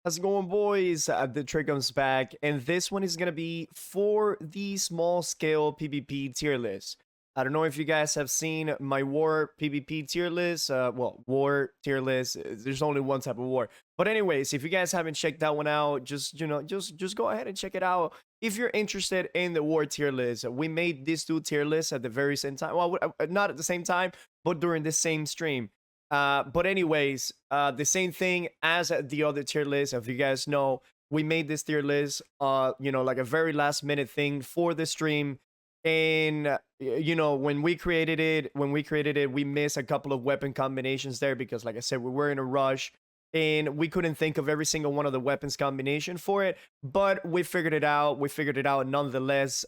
How's it going, boys? The trick comes back, and this one is gonna be for the small scale PvP tier list. I don't know if you guys have seen my war PvP tier list. Well, war tier list. There's only one type of war. But anyways, if you guys haven't checked that one out, just go ahead and check it out. If you're interested in the war tier list, we made these two tier lists at the very same time. Well, not at the same time, but during the same stream. But anyways, the same thing as the other tier list. If you guys know, we made this tier list, like a very last minute thing for the stream. And when we created it, we missed a couple of weapon combinations there because, like I said, we were in a rush and we couldn't think of every single one of the weapons combination for it. But we figured it out. We figured it out nonetheless.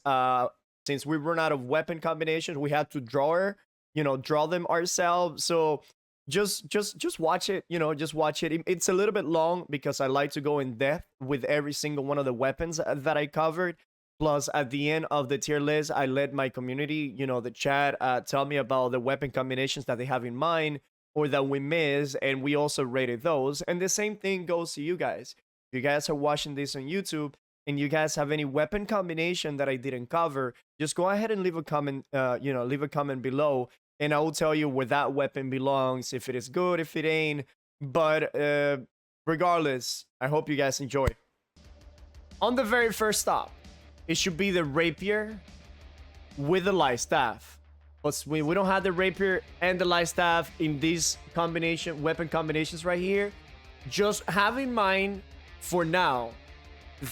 Since we run out of weapon combinations, we had to draw them ourselves. So just watch it, just watch it. It's a little bit long because I like to go in depth with every single one of the weapons that I covered. Plus, at the end of the tier list, I let my community, the chat, tell me about the weapon combinations that they have in mind or that we missed, and we also rated those. And the same thing goes to you guys. If you guys are watching this on YouTube and you guys have any weapon combination that I didn't cover, just go ahead and leave a comment, leave a comment below, and I will tell you where that weapon belongs, if it is good, if it ain't. But regardless, I hope you guys enjoy. On the very first stop, it should be the rapier with the light staff. But we don't have the rapier and the light staff in these weapon combinations right here. Just have in mind for now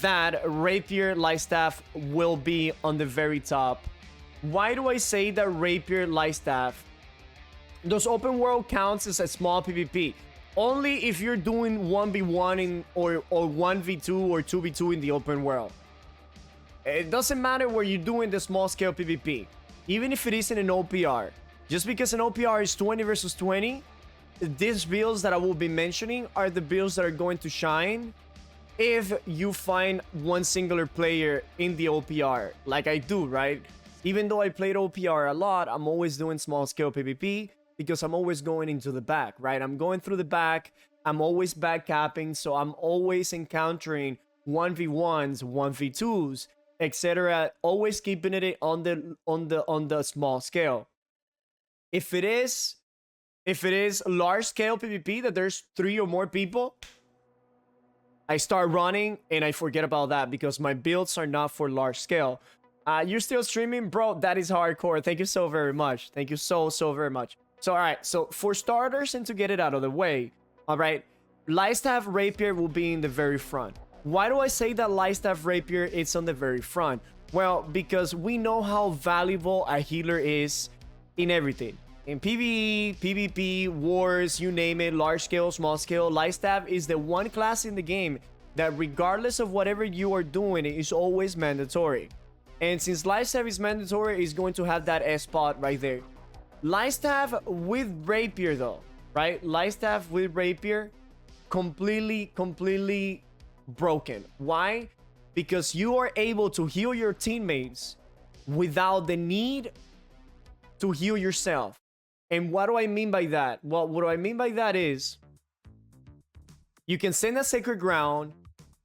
that rapier light staff will be on the very top. Why do I say that rapier light staff? Those open world counts as a small PvP. Only if you're doing 1v1 or 1v2 or 2v2 in the open world. It doesn't matter where you're doing the small scale PvP. Even if it isn't an OPR. Just because an OPR is 20 versus 20, these builds that I will be mentioning are the builds that are going to shine if you find one singular player in the OPR, like I do, right? Even though I played OPR a lot, I'm always doing small scale PvP because I'm always going into the back, right? I'm going through the back. I'm always back capping, so I'm always encountering 1v1s, 1v2s, etc. Always keeping it on the small scale. If it is large scale PvP that there's 3 or more people, I start running and I forget about that because my builds are not for large scale. You're still streaming, bro? That is hardcore. Thank you so very much. Thank you so very much. So all right, so for starters and to get it out of the way, all right, Lightstaff Rapier will be in the very front. Why do I say that Lightstaff Rapier is on the very front? Well, because we know how valuable a healer is in everything. In PvE, PvP, wars, you name it, large scale, small scale, Lightstaff is the one class in the game that regardless of whatever you are doing, it is always mandatory. And since Lightstaff is mandatory, it's going to have that S spot right there. Lightstaff with Rapier though, right? Lightstaff with Rapier, completely broken. Why? Because you are able to heal your teammates without the need to heal yourself. And what do I mean by that? Well, what do I mean by that is you can send a sacred ground,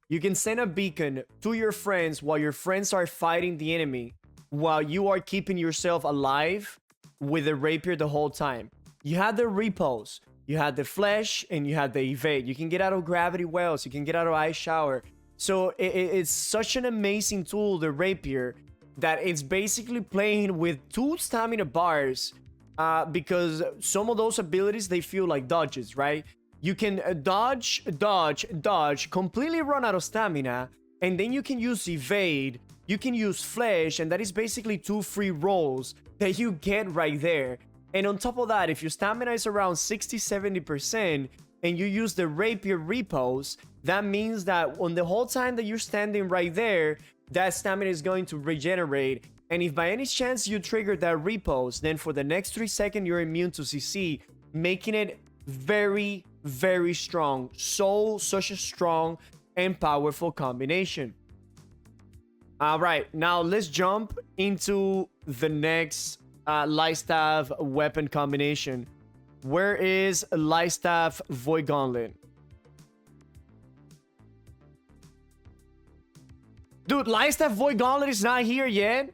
you can send a beacon to your friends while your friends are fighting the enemy, while you are keeping yourself alive with a rapier the whole time. You had the repose, you had the flesh, and you had the evade. You can get out of gravity wells, you can get out of ice shower. So it's such an amazing tool, the rapier, that it's basically playing with 2 stamina bars, because some of those abilities, they feel like dodges, right? You can dodge, completely run out of stamina, and then you can use evade, you can use flesh, and that is basically 2 free rolls that you get right there. And on top of that, if your stamina is around 60-70% and you use the rapier repose, that means that on the whole time that you're standing right there, that stamina is going to regenerate. And if by any chance you trigger that repose, then for the next 3 seconds you're immune to CC, making it very strong. Such a strong and powerful combination. All right, now let's jump into the next Lightstaff weapon combination. Where is Lightstaff Void Gauntlet? Dude, Lightstaff Void Gauntlet is not here yet.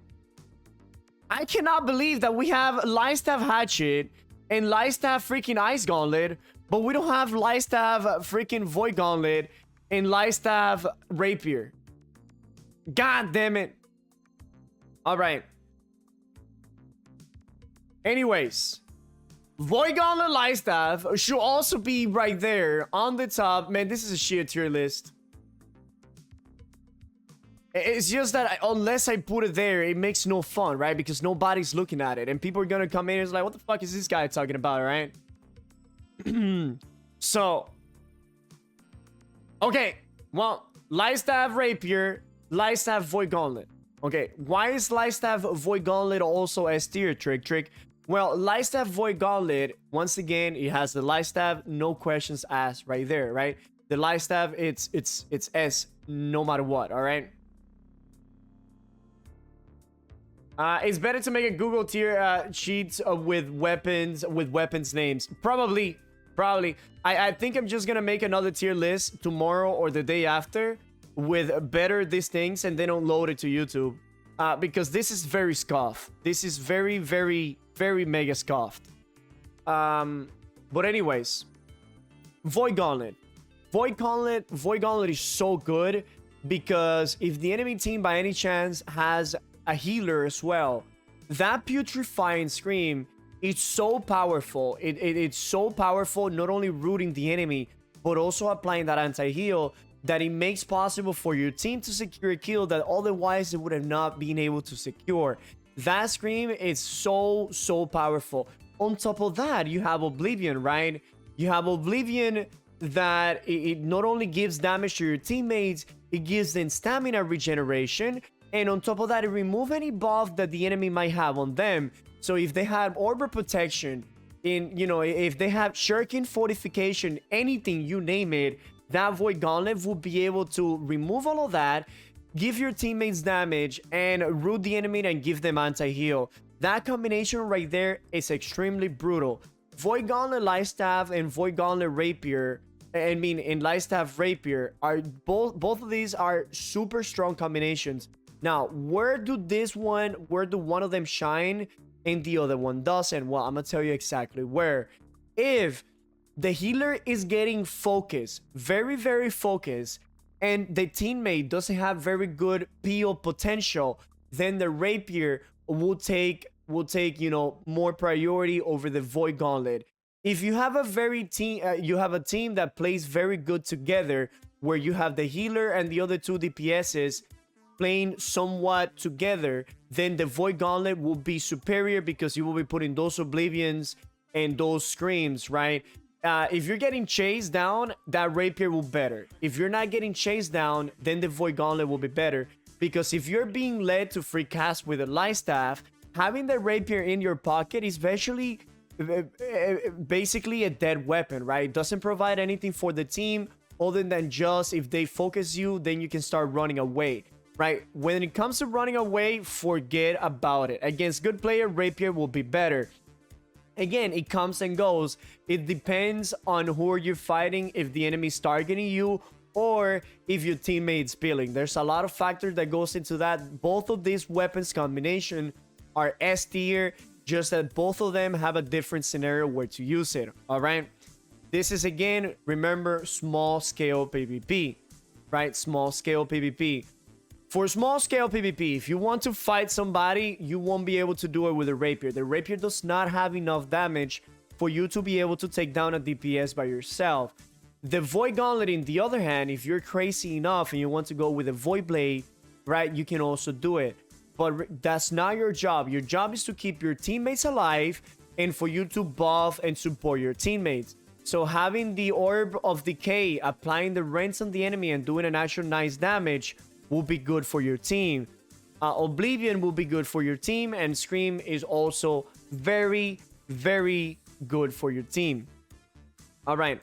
I cannot believe that we have Lightstaff Hatchet and Lightstaff freaking Ice Gauntlet, but we don't have Lightstaff freaking Void Gauntlet and Lightstaff Rapier. God damn it. All right. Anyways, Void Gauntlet Lightstaff should also be right there on the top. Man, this is a shit tier list. It's just that unless I put it there, it makes no fun, right? Because nobody's looking at it. And people are going to come in and it's like, what the fuck is this guy talking about, right? So, okay. Well, Lightstaff Rapier, Lightstaff Void Gauntlet. Okay, why is Lightstaff Void Gauntlet also S tier, Trick? Well, Lightstaff Void Gauntlet, once again, it has the Lightstaff, no questions asked right there, right? The Lightstaff, it's S no matter what, all right? It's better to make a Google tier sheets with weapons names. Probably. I think I'm just gonna make another tier list tomorrow or the day after with better these things and then upload it to YouTube. Because this is very scuffed. This is very mega scuffed. But anyways, Void Gauntlet. Void Gauntlet is so good because if the enemy team by any chance has a healer as well, that putrefying scream is so powerful. It's so powerful, not only rooting the enemy but also applying that anti-heal, that it makes possible for your team to secure a kill that otherwise they would have not been able to secure. That scream is so powerful. On top of that, you have Oblivion, right? You have Oblivion that it not only gives damage to your teammates, it gives them stamina regeneration. And on top of that, it removes any buff that the enemy might have on them. So if they have Orb of Protection, if they have Shuriken Fortification, anything, you name it, that Void Gauntlet will be able to remove all of that, give your teammates damage, and root the enemy and give them anti-heal. That combination right there is extremely brutal. Void Gauntlet Lightstaff and Void Gauntlet Rapier, and Lightstaff Rapier, are both of these are super strong combinations. Now, where do one of them shine and the other one doesn't? Well, I'm gonna tell you exactly where. If the healer is getting focused, very focused, and the teammate doesn't have very good PO potential, then the Rapier will take more priority over the Void Gauntlet. If you have a team that plays very good together, where you have the healer and the other two DPSs playing somewhat together, then the Void Gauntlet will be superior because you will be putting those Oblivions and those Screams, right? If you're getting chased down, that Rapier will be better. If you're not getting chased down, then the Void Gauntlet will be better. Because if you're being led to free cast with a Lightstaff, having the Rapier in your pocket is basically a dead weapon, right? It doesn't provide anything for the team other than just if they focus you, then you can start running away, right? When it comes to running away, forget about it. Against good player, Rapier will be better. Again, it comes and goes. It depends on who you're fighting, if the enemy's targeting you, or if your teammate's peeling. There's a lot of factors that goes into that. Both of these weapons combination are S tier, just that both of them have a different scenario where to use it, all right? This is, again, remember, small scale PvP, right? Small scale PvP. For small scale PvP, if you want to fight somebody, you won't be able to do it with a Rapier. The Rapier does not have enough damage for you to be able to take down a DPS by yourself. The Void Gauntlet, in the other hand, if you're crazy enough and you want to go with a Void Blade, right, you can also do it. But that's not your job. Your job is to keep your teammates alive and for you to buff and support your teammates. So having the Orb of Decay, applying the rents on the enemy and doing an actual nice damage will be good for your team. Oblivion will be good for your team, and Scream is also very good for your team. All right,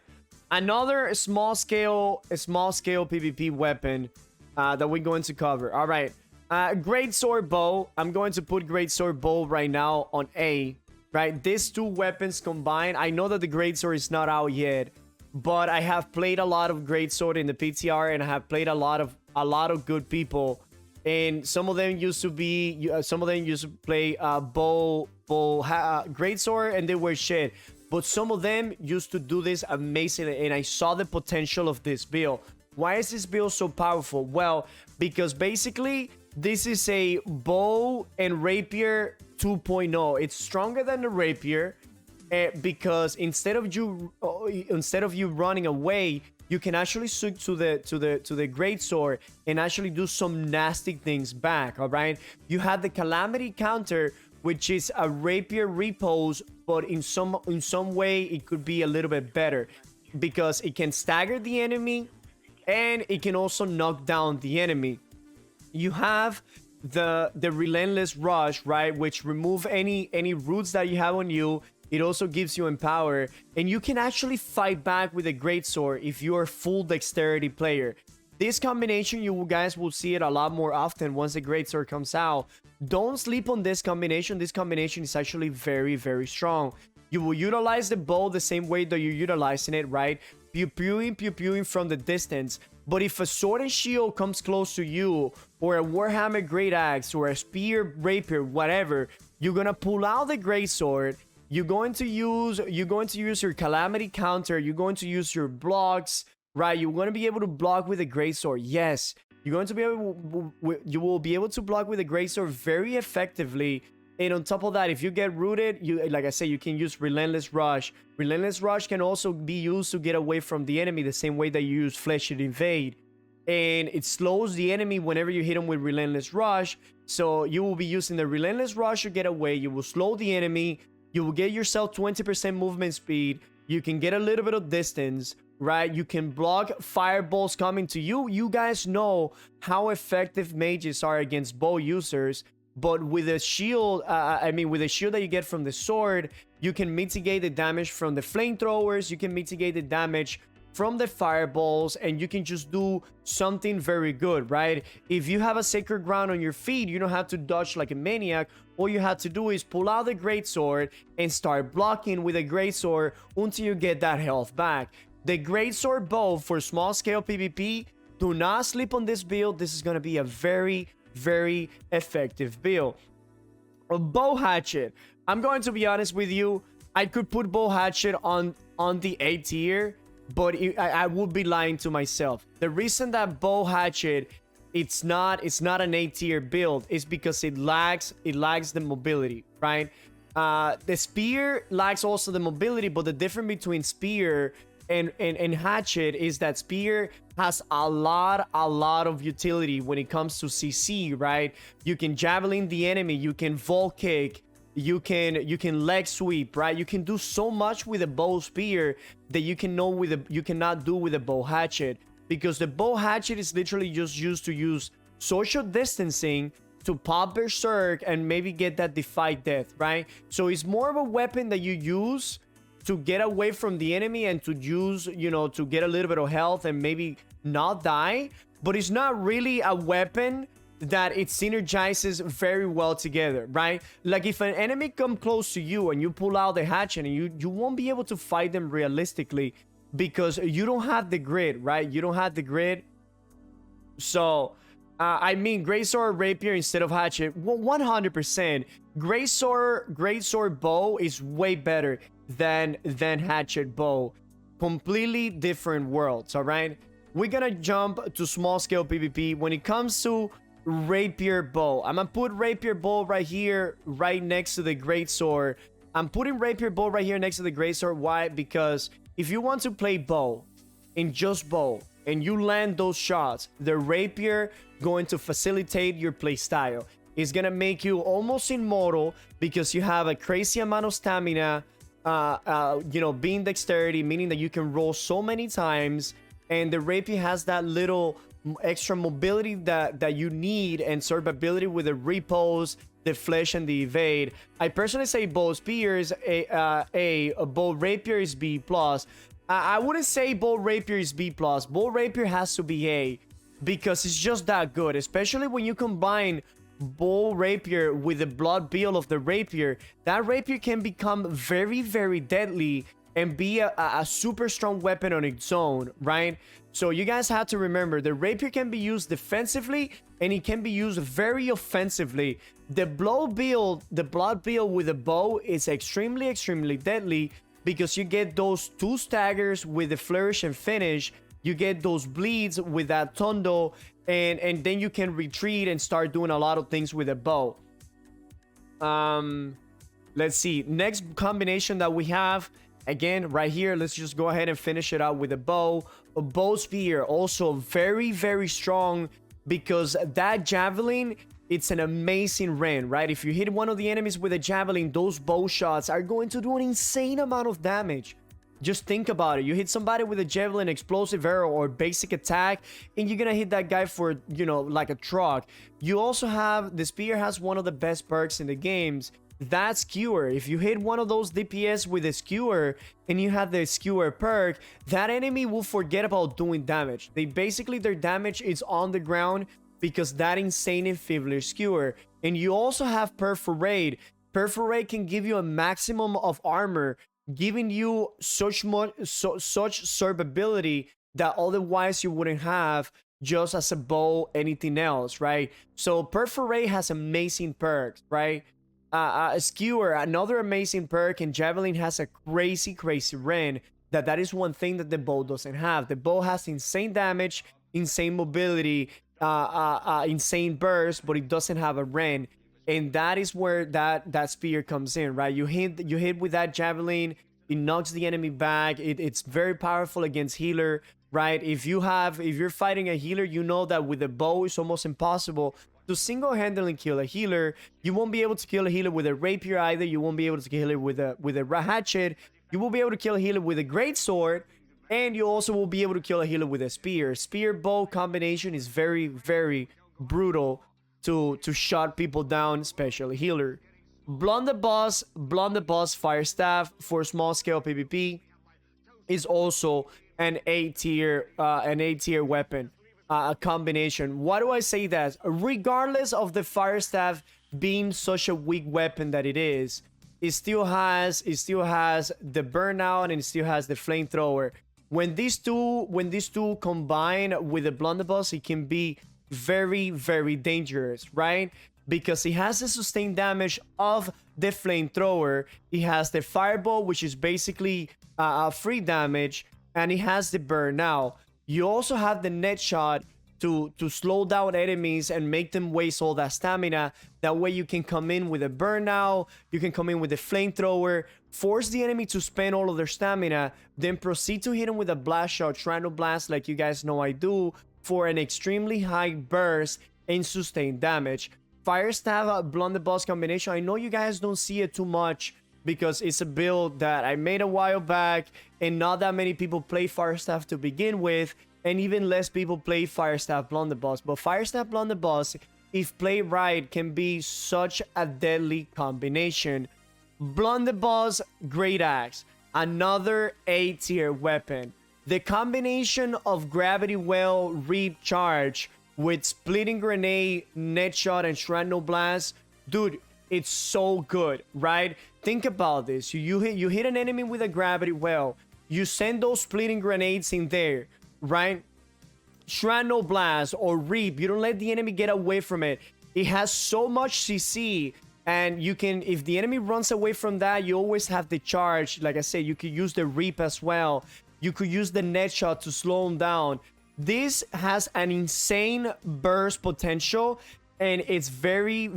another small scale PvP weapon that we're going to cover. All right, Greatsword Bow. I'm going to put Greatsword Bow right now on A. Right, these two weapons combined. I know that the Greatsword is not out yet, but I have played a lot of Greatsword in the PTR, and I have played a lot of good people and some of them used to be some of them used to play greatsword, and they were shit. But some of them used to do this amazingly, and I saw the potential of this build. Why is this build so powerful? Well, because basically this is a bow and rapier 2.0. It's stronger than the rapier, because instead of you running away, you can actually switch to the great sword and actually do some nasty things back. All right, you have the calamity counter, which is a rapier repose, but in some way it could be a little bit better, because it can stagger the enemy and it can also knock down the enemy. You have the relentless rush, right, which remove any roots that you have on you. It also gives you empower, and you can actually fight back with a greatsword if you are full dexterity player. This combination, you guys will see it a lot more often once the greatsword comes out. Don't sleep on this combination. This combination is actually very, very strong. You will utilize the bow the same way that you're utilizing it, right? Pew-pewing from the distance. But if a sword and shield comes close to you, or a Warhammer Great Axe, or a spear, rapier, whatever, you're gonna pull out the greatsword. You're going to use your calamity counter. You're going to use your blocks, right? You're going to be able to block with a greatsword. Yes, you're going to be able. You will be able to block with a greatsword very effectively. And on top of that, if you get rooted, like I said, you can use relentless rush. Relentless rush can also be used to get away from the enemy, the same way that you use flesh and invade. And it slows the enemy whenever you hit them with relentless rush. So you will be using the relentless rush to get away. You will slow the enemy. You will get yourself 20% movement speed. You can get a little bit of distance, right? You can block fireballs coming to you. You guys know how effective mages are against bow users. But with a shield, with the shield that you get from the sword, you can mitigate the damage from the flamethrowers. You can mitigate the damage from the fireballs, and you can just do something very good, right? If you have a sacred ground on your feet, you don't have to dodge like a maniac. All you have to do is pull out the greatsword and start blocking with a greatsword until you get that health back. The greatsword bow for small scale PvP, do not sleep on this build. This is going to be a very, very effective build. A bow hatchet. I'm going to be honest with you. I could put bow hatchet on the A tier, but I would be lying to myself. The reason that bow hatchet it's not an A tier build is because it lacks the mobility, right? The spear lacks also the mobility, but the difference between spear and hatchet is that spear has a lot of utility when it comes to CC, right? You can javelin the enemy, you can vault kick, you can leg sweep, right? You can do so much with a bow spear that you cannot do with a bow hatchet, because the bow hatchet is literally just used to use social distancing to pop berserk and maybe get that defy death, right? So it's more of a weapon that you use to get away from the enemy and to use, to get a little bit of health and maybe not die. But it's not really a weapon that it synergizes very well together, right? Like if an enemy come close to you and you pull out the hatchet, and you won't be able to fight them realistically because you don't have the grid, right? You don't have the grid. So greatsword rapier instead of hatchet, 100%. Greatsword bow is way better than hatchet bow. Completely different worlds. All right, we're gonna jump to small scale PvP. When it comes to rapier bow, I'm gonna put rapier bow right here, right next to the greatsword. I'm putting rapier bow right here next to the greatsword. Why? Because if you want to play bow and just bow and you land those shots, the rapier going to facilitate your play style. It's gonna make you almost immortal because you have a crazy amount of stamina, being dexterity, meaning that you can roll so many times, and the rapier has that little extra mobility that you need, and survivability with the repose, the flesh, and the evade. I personally say bow spear is a bow rapier is B+. I wouldn't say bow rapier is B+. Bow rapier has to be A, because it's just that good, especially when you combine bow rapier with the blood build of the rapier. That rapier can become very, very deadly and be a super strong weapon on its own, right? So you guys have to remember the rapier can be used defensively and it can be used very offensively. The blood build with a bow is extremely deadly because you get those 2 staggers with the flourish and finish. You get those bleeds with that tondo, and then you can retreat and start doing a lot of things with a bow. Let's see, next combination that we have, again right here, let's just go ahead and finish it out with a bow. A bow spear, also very strong, because that javelin, it's an amazing rend, right? If you hit one of the enemies with a javelin, those bow shots are going to do an insane amount of damage. Just think about it. You hit somebody with a javelin, explosive arrow, or basic attack, and you're gonna hit that guy for, you know, like a truck. You also have, the spear has one of the best perks in the games. That skewer. If you hit one of those DPS with a skewer and you have the skewer perk, that enemy will forget about doing damage. Their damage is on the ground because that insane Infibler skewer. And you also have perforate. Perforate can give you a maximum of armor, giving you such survivability that otherwise you wouldn't have just as a bow, anything else, right? So perforate has amazing perks, right? Skewer, another amazing perk, and javelin has a crazy rend. That is one thing that the bow doesn't have. The bow has insane damage, insane mobility, insane burst, but it doesn't have a rend. And that is where that spear comes in, right? You hit with that javelin, it knocks the enemy back. It's very powerful against healer, right? If you're fighting a healer, you know that with a bow it's almost impossible to single-handedly kill a healer. You won't be able to kill a healer with a rapier either. You won't be able to kill it with a hatchet. You will be able to kill a healer with a greatsword, and you also will be able to kill a healer with a spear. Spear bow combination is very brutal to shut people down, especially healer. Blunderbuss fire staff for small scale PvP is also an A tier weapon. A combination. Why do I say that? Regardless of the fire staff being such a weak weapon that it is, it still has the burnout and it still has the flamethrower. When these two combine with the blunderbuss, it can be very dangerous, right? Because it has the sustained damage of the flamethrower, it has the fireball, which is basically free damage, and it has the burnout. You also have the net shot to slow down enemies and make them waste all that stamina. That way you can come in with a burnout, you can come in with a flamethrower, force the enemy to spend all of their stamina, then proceed to hit them with a blast shot, Triangle Blast, like you guys know I do, for an extremely high burst and sustained damage. Fire Staff Blunderbuss combination, I know you guys don't see it too much because it's a build that I made a while back and not that many people play Fire Staff to begin with, and even less people play Fire Staff Blunderbuss. But Fire Staff Blunderbuss, if played right, can be such a deadly combination. Blunderbuss Great Axe, another A tier weapon. The combination of Gravity Well Reap Charge with Splitting Grenade, Net Shot, and Shrapnel Blast, dude, it's so good, right? Think about this. You hit an enemy with a Gravity Well, you send those Splitting Grenades in there, right? Shrapnel Blast or Reap, you don't let the enemy get away from it. It has so much CC, and you can, if the enemy runs away from that, you always have the charge. Like I said, you could use the Reap as well. You could use the Net Shot to slow him down. This has an insane burst potential, and it's very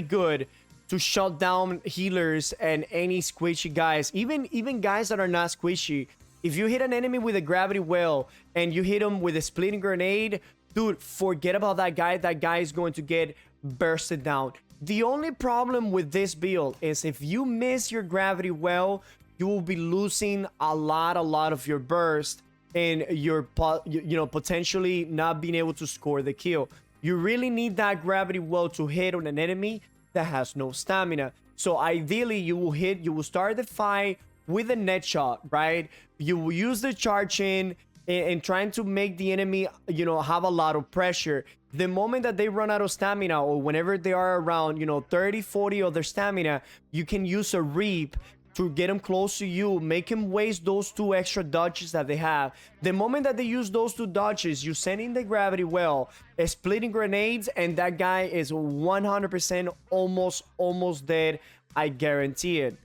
good to shut down healers and any squishy guys, even guys that are not squishy. If you hit an enemy with a Gravity Well and you hit him with a Splitting Grenade, dude, forget about that guy. That guy is going to get bursted down. The only problem with this build is if you miss your Gravity Well, you will be losing a lot of your burst, and you're potentially not being able to score the kill. You really need that Gravity Well to hit on an enemy that has no stamina. So ideally, you will start the fight with a Net Shot, right? You will use the charge in and trying to make the enemy, have a lot of pressure. The moment that they run out of stamina, or whenever they are around, 30, 40 of their stamina, you can use a Reap to get them close to you, make them waste those 2 extra dodges that they have. The moment that they use those 2 dodges, you send in the gravity well, splitting grenades, and that guy is 100% almost dead. I guarantee it.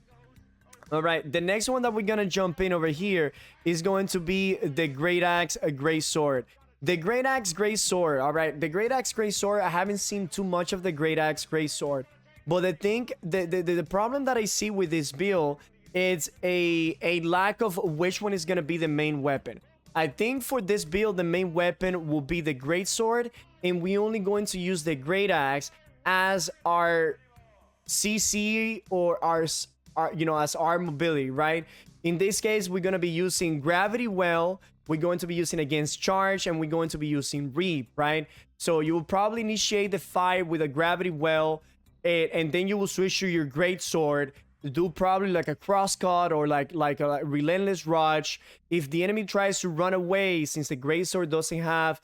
All right, the next one that we're gonna jump in over here is going to be the Great Axe, a Great Sword. The Great Axe, Great Sword. All right, the Great Axe, Great Sword. I haven't seen too much of the Great Axe, Great Sword, but I think the problem that I see with this build is a lack of which one is gonna be the main weapon. I think for this build, the main weapon will be the Great Sword, and we only going to use the Great Axe as our CC or our you know, as our mobility, right? In this case, we're going to be using gravity well, we're going to be using against charge, and we're going to be using reap, right? So you will probably initiate the fight with a gravity well, and then you will switch to your great sword, do probably like a crosscut or like a relentless rush. If the enemy tries to run away, since the great sword doesn't have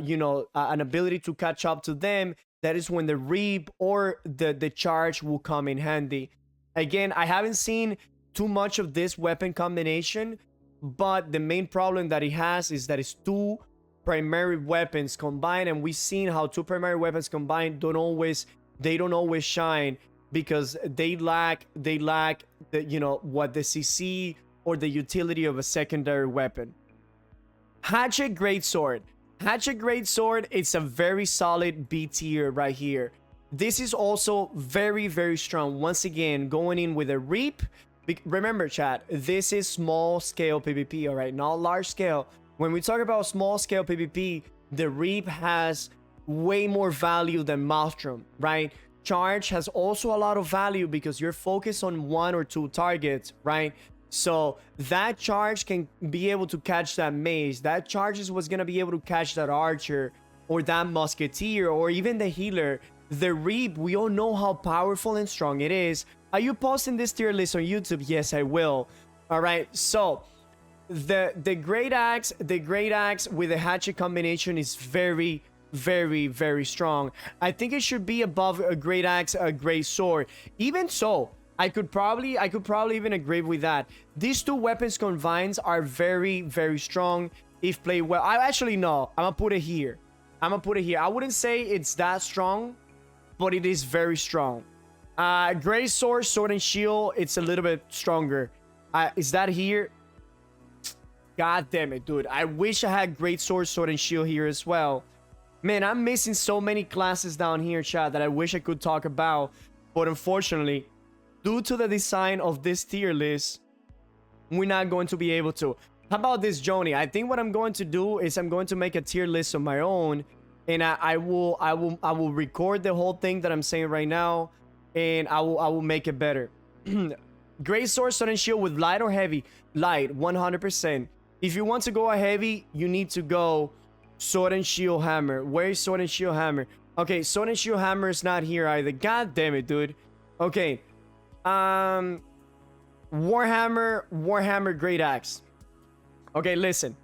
you know, an ability to catch up to them, that is when the reap or the charge will come in handy. Again, I haven't seen too much of this weapon combination, but the main problem that it has is that it's 2 primary weapons combined, and we've seen how 2 primary weapons combined don't always shine, because they lack the, you know, what the CC or the utility of a secondary weapon. Hatchet Greatsword. Hatchet Greatsword, it's a very solid B tier right here. This is also very, very strong. Once again, going in with a reap. Remember, chat, this is small scale PvP, all right? Not large scale. When we talk about small scale PvP, the reap has way more value than Maelstrom, right? Charge has also a lot of value because you're focused on 1 or 2 targets, right? So that charge can be able to catch that mage. That charge is what's going to be able to catch that archer or that musketeer or even the healer. The reap, we all know how powerful and strong it is. Are you posting this tier list on YouTube? Yes, I will. All right, so the great axe with the hatchet combination is very, very, very strong. I think it should be above a great axe, a great sword. Even so, I could probably even agree with that. These 2 weapons combined are very, very strong if played well. I actually no, I'm gonna put it here. I wouldn't say it's that strong, but it is very strong. Great sword, sword and shield, it's a little bit stronger. Is that here? God damn it, dude. I wish I had great sword, sword and shield here as well. Man, I'm missing so many classes down here, chat, that I wish I could talk about. But unfortunately, due to the design of this tier list, we're not going to be able to. How about this, Joni? I think what I'm going to do is I'm going to make a tier list of my own, and I will record the whole thing that I'm saying right now, and I will make it better. Great sword, sword and shield with light or heavy? Light, 100%. If you want to go a heavy, you need to go sword and shield hammer. Where is sword and shield hammer? Okay, sword and shield hammer is not here either. God damn it, dude. Okay. Warhammer Great Axe. Okay, listen.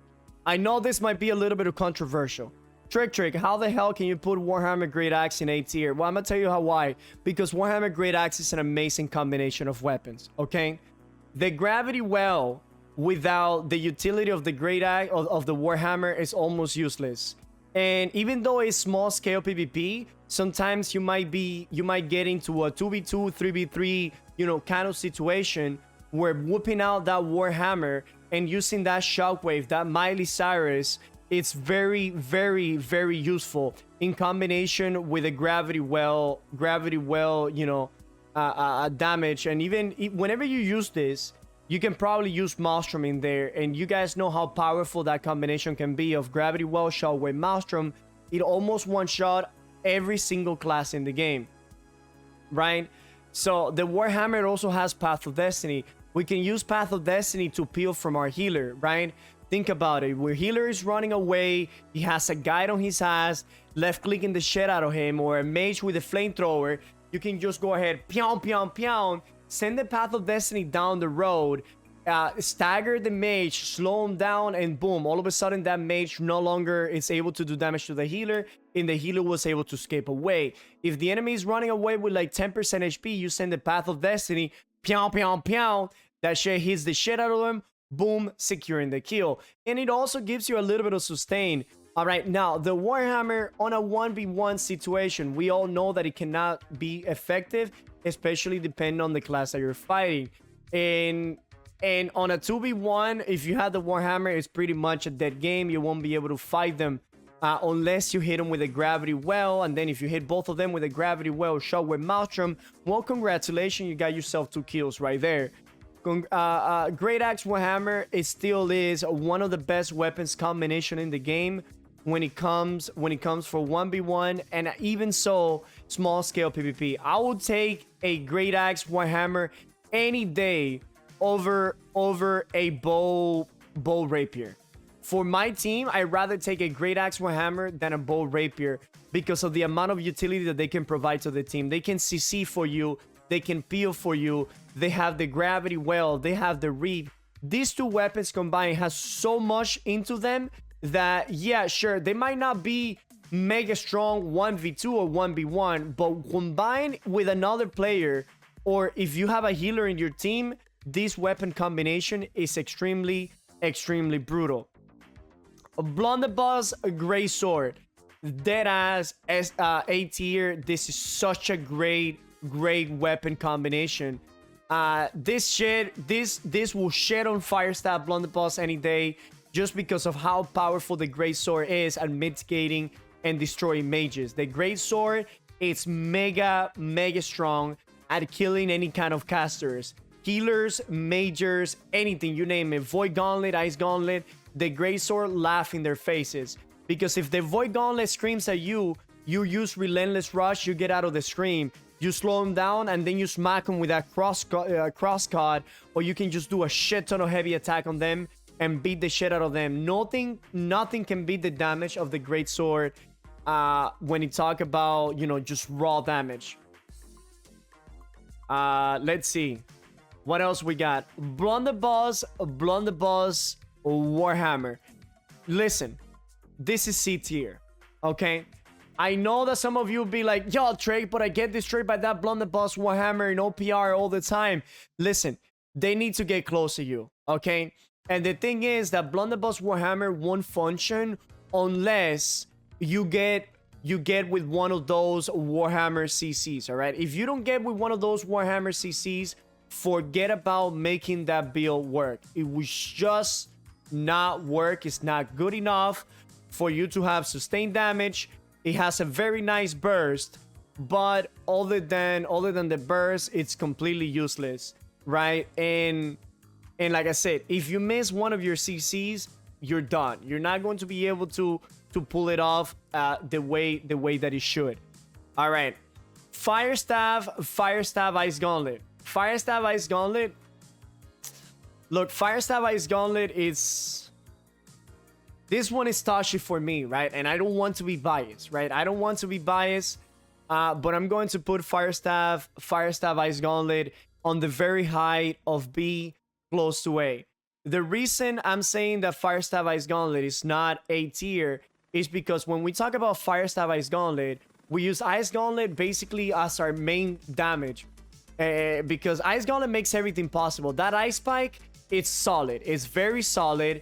I know this might be a little bit of controversial. Trick, how the hell can you put Warhammer Great Axe in A tier? Well, I'm gonna tell you why. Because Warhammer Great Axe is an amazing combination of weapons, okay? The gravity well without the utility of the Great Axe of the Warhammer is almost useless. And even though it's small scale PvP, sometimes you might get into a 2v2, 3v3, you know, kind of situation where whooping out that Warhammer and using that shockwave, that Miley Cyrus, it's very, very, very useful in combination with a gravity well, you know, damage. And even whenever you use this, you can probably use Maelstrom in there, and you guys know how powerful that combination can be of gravity well, shockwave, Maelstrom. It almost one-shot every single class in the game, right? So the Warhammer also has Path of Destiny. We can use Path of Destiny to peel from our healer, right? Think about it. Where healer is running away, he has a guide on his ass, left clicking the shit out of him, or a mage with a flamethrower, you can just go ahead, pew, pew, pew, send the Path of Destiny down the road, stagger the mage, slow him down, and boom, all of a sudden that mage no longer is able to do damage to the healer, and the healer was able to escape away. If the enemy is running away with like 10% HP, you send the Path of Destiny, Pew, pew, pew. That shit hits the shit out of them. Boom, securing the kill. And it also gives you a little bit of sustain. All right, now the Warhammer on a 1v1 situation, we all know that it cannot be effective, especially depending on the class that you're fighting. And on a 2v1, if you have the Warhammer, it's pretty much a dead game. You won't be able to fight them unless you hit them with a gravity well. And then if you hit both of them with a gravity well shot with Maelstrom, well, congratulations, you got yourself 2 kills right there. Great Axe Warhammer, it still is one of the best weapons combination in the game when it comes for 1v1 and even so small scale PvP. I would take a Great Axe Warhammer any day over a bow rapier. For my team, I'd rather take a Great Axe Warhammer than a bow rapier because of the amount of utility that they can provide to the team. They can CC for you, they can peel for you, they have the gravity well, they have the reap. These 2 weapons combined has so much into them that, yeah, sure, they might not be mega strong 1v2 or 1v1, but combined with another player, or if you have a healer in your team, this weapon combination is extremely brutal. A Blunderbuss, a Greatsword, deadass A tier. This is such a great weapon combination. This will shit on Firestaff Blunderbuss any day, just because of how powerful the Greatsword is at mitigating and destroying mages. The Greatsword is mega strong at killing any kind of casters, healers, mages, anything, you name it. Void Gauntlet, Ice Gauntlet, the Greatsword laugh in their faces. Because if the Void Gauntlet screams at you, you use Relentless Rush, you get out of the scream, you slow them down, and then you smack them with that crosscut, or you can just do a shit ton of heavy attack on them and beat the shit out of them. Nothing can beat the damage of the Greatsword when you talk about, you know, just raw damage. Let's see. What else we got? Blunderbuss, Warhammer. Listen, this is C tier, okay? I know that some of you will be like, yo, Trick, but I get destroyed by that Blunderbuss Warhammer in OPR all the time. Listen, they need to get close to you, okay? And the thing is that Blunderbuss Warhammer won't function unless you get with one of those Warhammer CCs, all right? If you don't get with one of those Warhammer CCs, forget about making that build work. It will just not work. It's not good enough for you to have sustained damage. It has a very nice burst, but other than the burst, it's completely useless, right? And like I said, if you miss one of your CCs, you're done. You're not going to be able to pull it off the way that it should. All right, Firestaff Ice Gauntlet. Firestaff Ice Gauntlet. Look, Firestaff Ice Gauntlet is... This one is touchy for me, right? And I don't want to be biased, right? I don't want to be biased, but I'm going to put Firestaff Ice Gauntlet on the very height of B, close to A. The reason I'm saying that Firestaff Ice Gauntlet is not A tier is because when we talk about Firestaff Ice Gauntlet, we use Ice Gauntlet basically as our main damage. Because Ice Gauntlet makes everything possible. That Ice Spike, it's solid. It's very solid.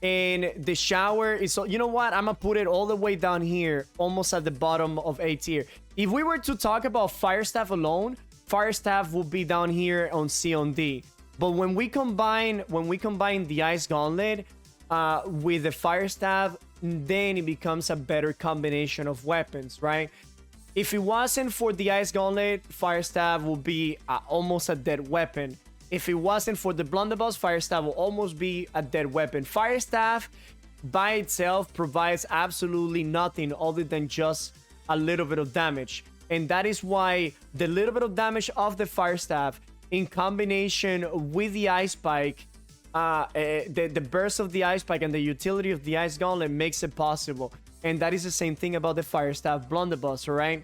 And the shower is... So, you know what? I'm going to put it all the way down here, almost at the bottom of A tier. If we were to talk about Firestaff alone, Firestaff will be down here on C on D. But when we combine the Ice Gauntlet with the Firestaff, then it becomes a better combination of weapons, right? If it wasn't for the Ice Gauntlet, Firestaff will be almost a dead weapon. If it wasn't for the Blunderbuss, Firestaff will almost be a dead weapon. Firestaff by itself provides absolutely nothing other than just a little bit of damage. And that is why the little bit of damage of the Firestaff in combination with the Ice Spike, the burst of the Ice Spike and the utility of the Ice Gauntlet makes it possible. And that is the same thing about the Firestaff Blunderbuss, alright?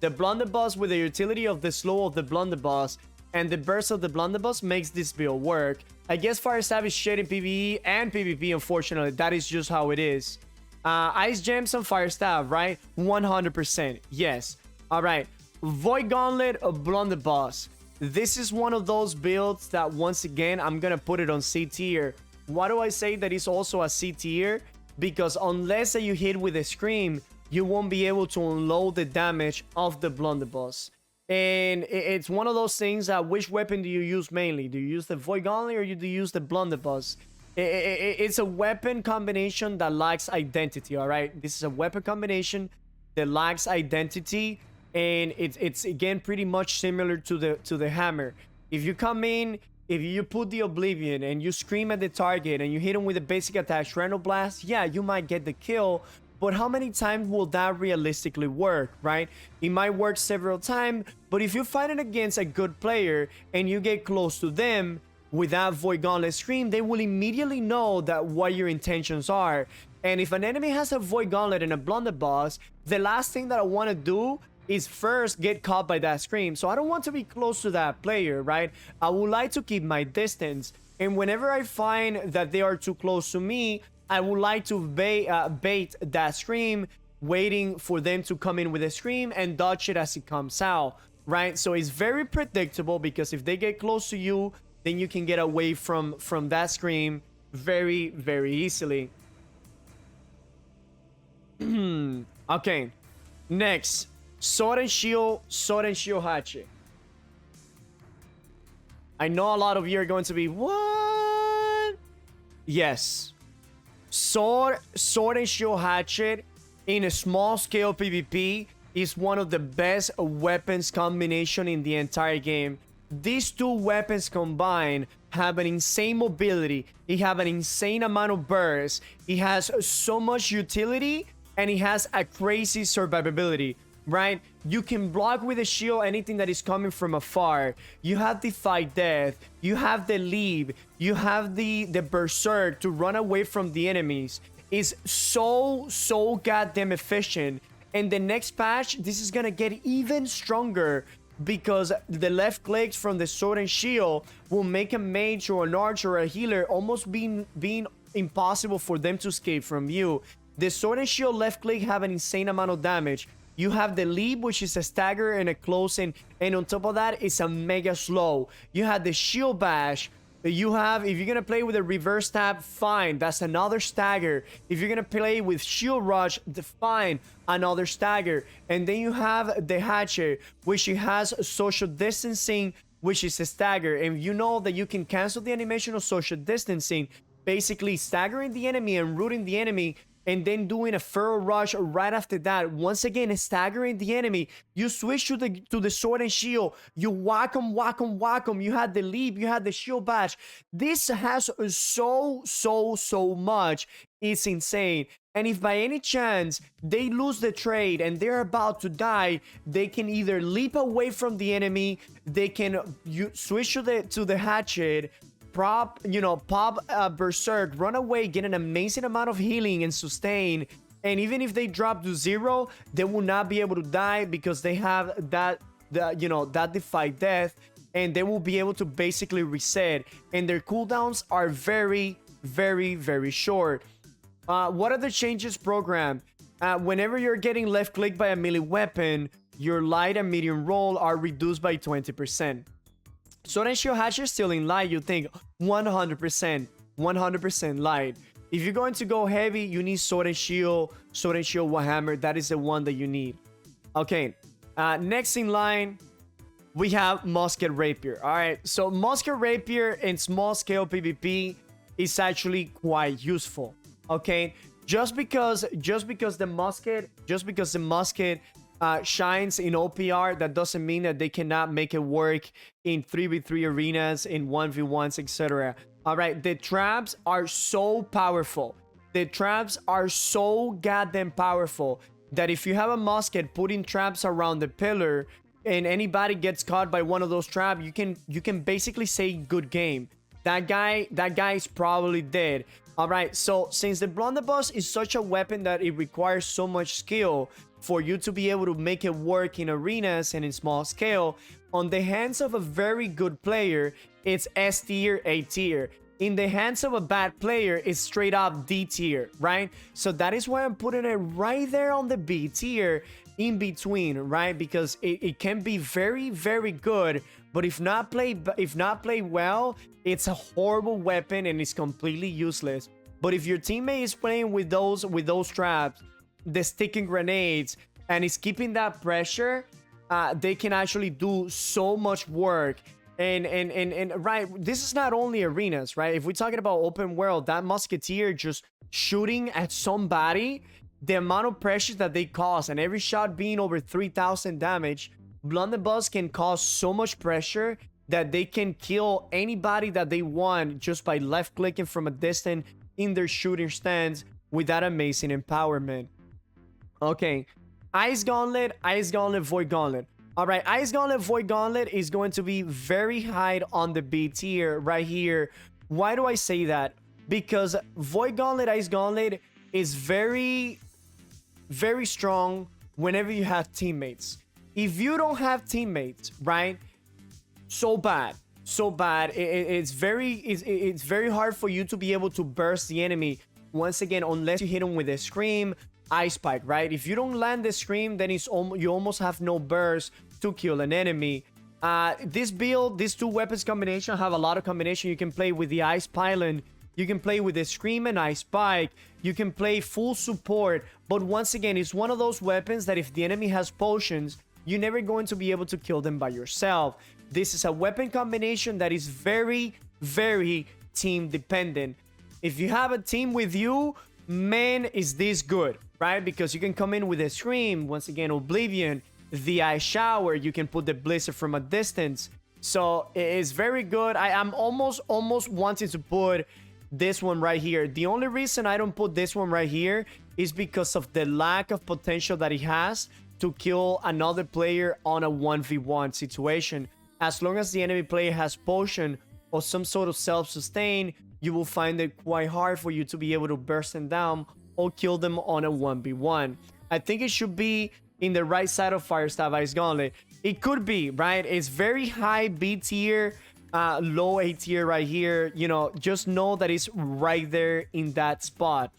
The Blunderbuss with the utility of the slow of the Blunderbuss and the burst of the Blunderbuss makes this build work. I guess Firestaff is shit in PvE and PvP, unfortunately. That is just how it is. Ice Gems on Firestaff, right? 100%. Yes. Alright. Void Gauntlet of Blunderbuss. This is one of those builds that, once again, I'm gonna put it on C tier. Why do I say that it's also a C tier? Because unless that you hit with a scream, you won't be able to unload the damage of the blunderbuss. And it's one of those things that, which weapon do you use mainly? Do you use the Void Gauntlet or do you use the blunderbuss? It's a weapon combination that lacks identity, all right? This is a weapon combination that lacks identity, and it's again pretty much similar to the hammer. If you come in, if you put the Oblivion and you scream at the target and you hit him with a basic attack, Shrapnel Blast, yeah, you might get the kill, but how many times will that realistically work, right? It might work several times, but if you're fighting against a good player and you get close to them with that Void Gauntlet Scream, they will immediately know that what your intentions are. And if an enemy has a Void Gauntlet and a Blunderbuss, the last thing that I want to do is first get caught by that Scream. So I don't want to be close to that player, right? I would like to keep my distance. And whenever I find that they are too close to me, I would like to bait that Scream, waiting for them to come in with a Scream and dodge it as it comes out, right? So it's very predictable, because if they get close to you, then you can get away from that Scream very, very easily. Okay, next, Sword and Shield Hatchet. I know a lot of you are going to be, what? Yes. Sword and Shield Hatchet in a small scale PvP is one of the best weapons combination in the entire game. These two weapons combined have an insane mobility. It have an insane amount of burst. It has so much utility, and it has a crazy survivability, right? You can block with a shield anything that is coming from afar. You have the Fight Death. You have the Leap. You have the Berserk to run away from the enemies. It's so goddamn efficient. And the next patch, this is gonna get even stronger, because the left clicks from the Sword and Shield will make a mage or an archer or a healer almost being impossible for them to escape from you. The Sword and Shield left click have an insane amount of damage. You have the Leap, which is a stagger and a close, and on top of that, it's a mega slow. You have the Shield Bash. You have, if you're gonna play with a reverse tap, fine, that's another stagger. If you're gonna play with Shield Rush, fine, another stagger. And then you have the Hatchet, which it has social distancing, which is a stagger. And you know that you can cancel the animation of social distancing, basically staggering the enemy and rooting the enemy, and then doing a Feral Rush right after that. Once again, staggering the enemy. You switch to the Sword and Shield. You whack them. You had the Leap. You had the Shield Bash. This has so much. It's insane. And if by any chance they lose the trade and they're about to die, they can either leap away from the enemy, they can switch to the Hatchet, pop Berserk, run away, get an amazing amount of healing and sustain, and even if they drop to 0, they will not be able to die, because they have that Defy Death, and they will be able to basically reset, and their cooldowns are very short. What are the changes programmed? Whenever you're getting left clicked by a melee weapon, your light and medium roll are reduced by 20%. Sword and Shield Hatchet still in light, you think 100% light. If you're going to go heavy, you need Sword and Shield Warhammer. That is the one that you need. Okay, next in line, we have Musket Rapier. All right, so Musket Rapier in small scale PvP is actually quite useful. Okay, just because the musket shines in OPR, that doesn't mean that they cannot make it work in 3v3 arenas, in 1v1s, etc. All right, the traps are so powerful. The traps are so goddamn powerful that if you have a musket putting traps around the pillar and anybody gets caught by one of those traps, you can basically say good game. That guy is probably dead. All right, so since the blunderbuss is such a weapon that it requires so much skill for you to be able to make it work in arenas and in small scale, on the hands of a very good player, it's S tier, A tier. In the hands of a bad player, it's straight up D tier, right? So that is why I'm putting it right there on the B tier, in between, right? Because it can be very good But if not played well, it's a horrible weapon and it's completely useless. But if your teammate is playing with those traps, the sticking grenades, and is keeping that pressure, they can actually do so much work. And right, this is not only arenas, right? If we're talking about open world, that musketeer just shooting at somebody, the amount of pressure that they cause, and every shot being over 3,000 damage, Blunderbuss can cause so much pressure that they can kill anybody that they want just by left clicking from a distance in their shooting stance with that amazing empowerment. Okay, Ice Gauntlet, Void Gauntlet. All right, Ice Gauntlet, Void Gauntlet is going to be very high on the B tier right here. Why do I say that? Because Void Gauntlet, Ice Gauntlet is very, very strong whenever you have teammates. If you don't have teammates, right? So bad. It's very hard for you to be able to burst the enemy once again, unless you hit him with a scream, ice spike, right? If you don't land the scream, then you almost have no burst to kill an enemy. This build, these two weapons combination have a lot of combination. You can play with the ice pylon, you can play with the scream and ice spike, you can play full support. But once again, it's one of those weapons that if the enemy has potions, you're never going to be able to kill them by yourself. This is a weapon combination that is very, very team dependent. If you have a team with you, man, is this good, right? Because you can come in with a scream, once again, Oblivion, the ice shower, you can put the blizzard from a distance. So it is very good. I'm almost wanting to put this one right here. The only reason I don't put this one right here is because of the lack of potential that it has to kill another player on a 1v1 situation. As long as the enemy player has potion or some sort of self-sustain, you will find it quite hard for you to be able to burst them down or kill them on a 1v1. I think it should be in the right side of Firestaff Ice Gauntlet. It could be, right? It's very high B tier, low A tier right here. You know, just know that it's right there in that spot.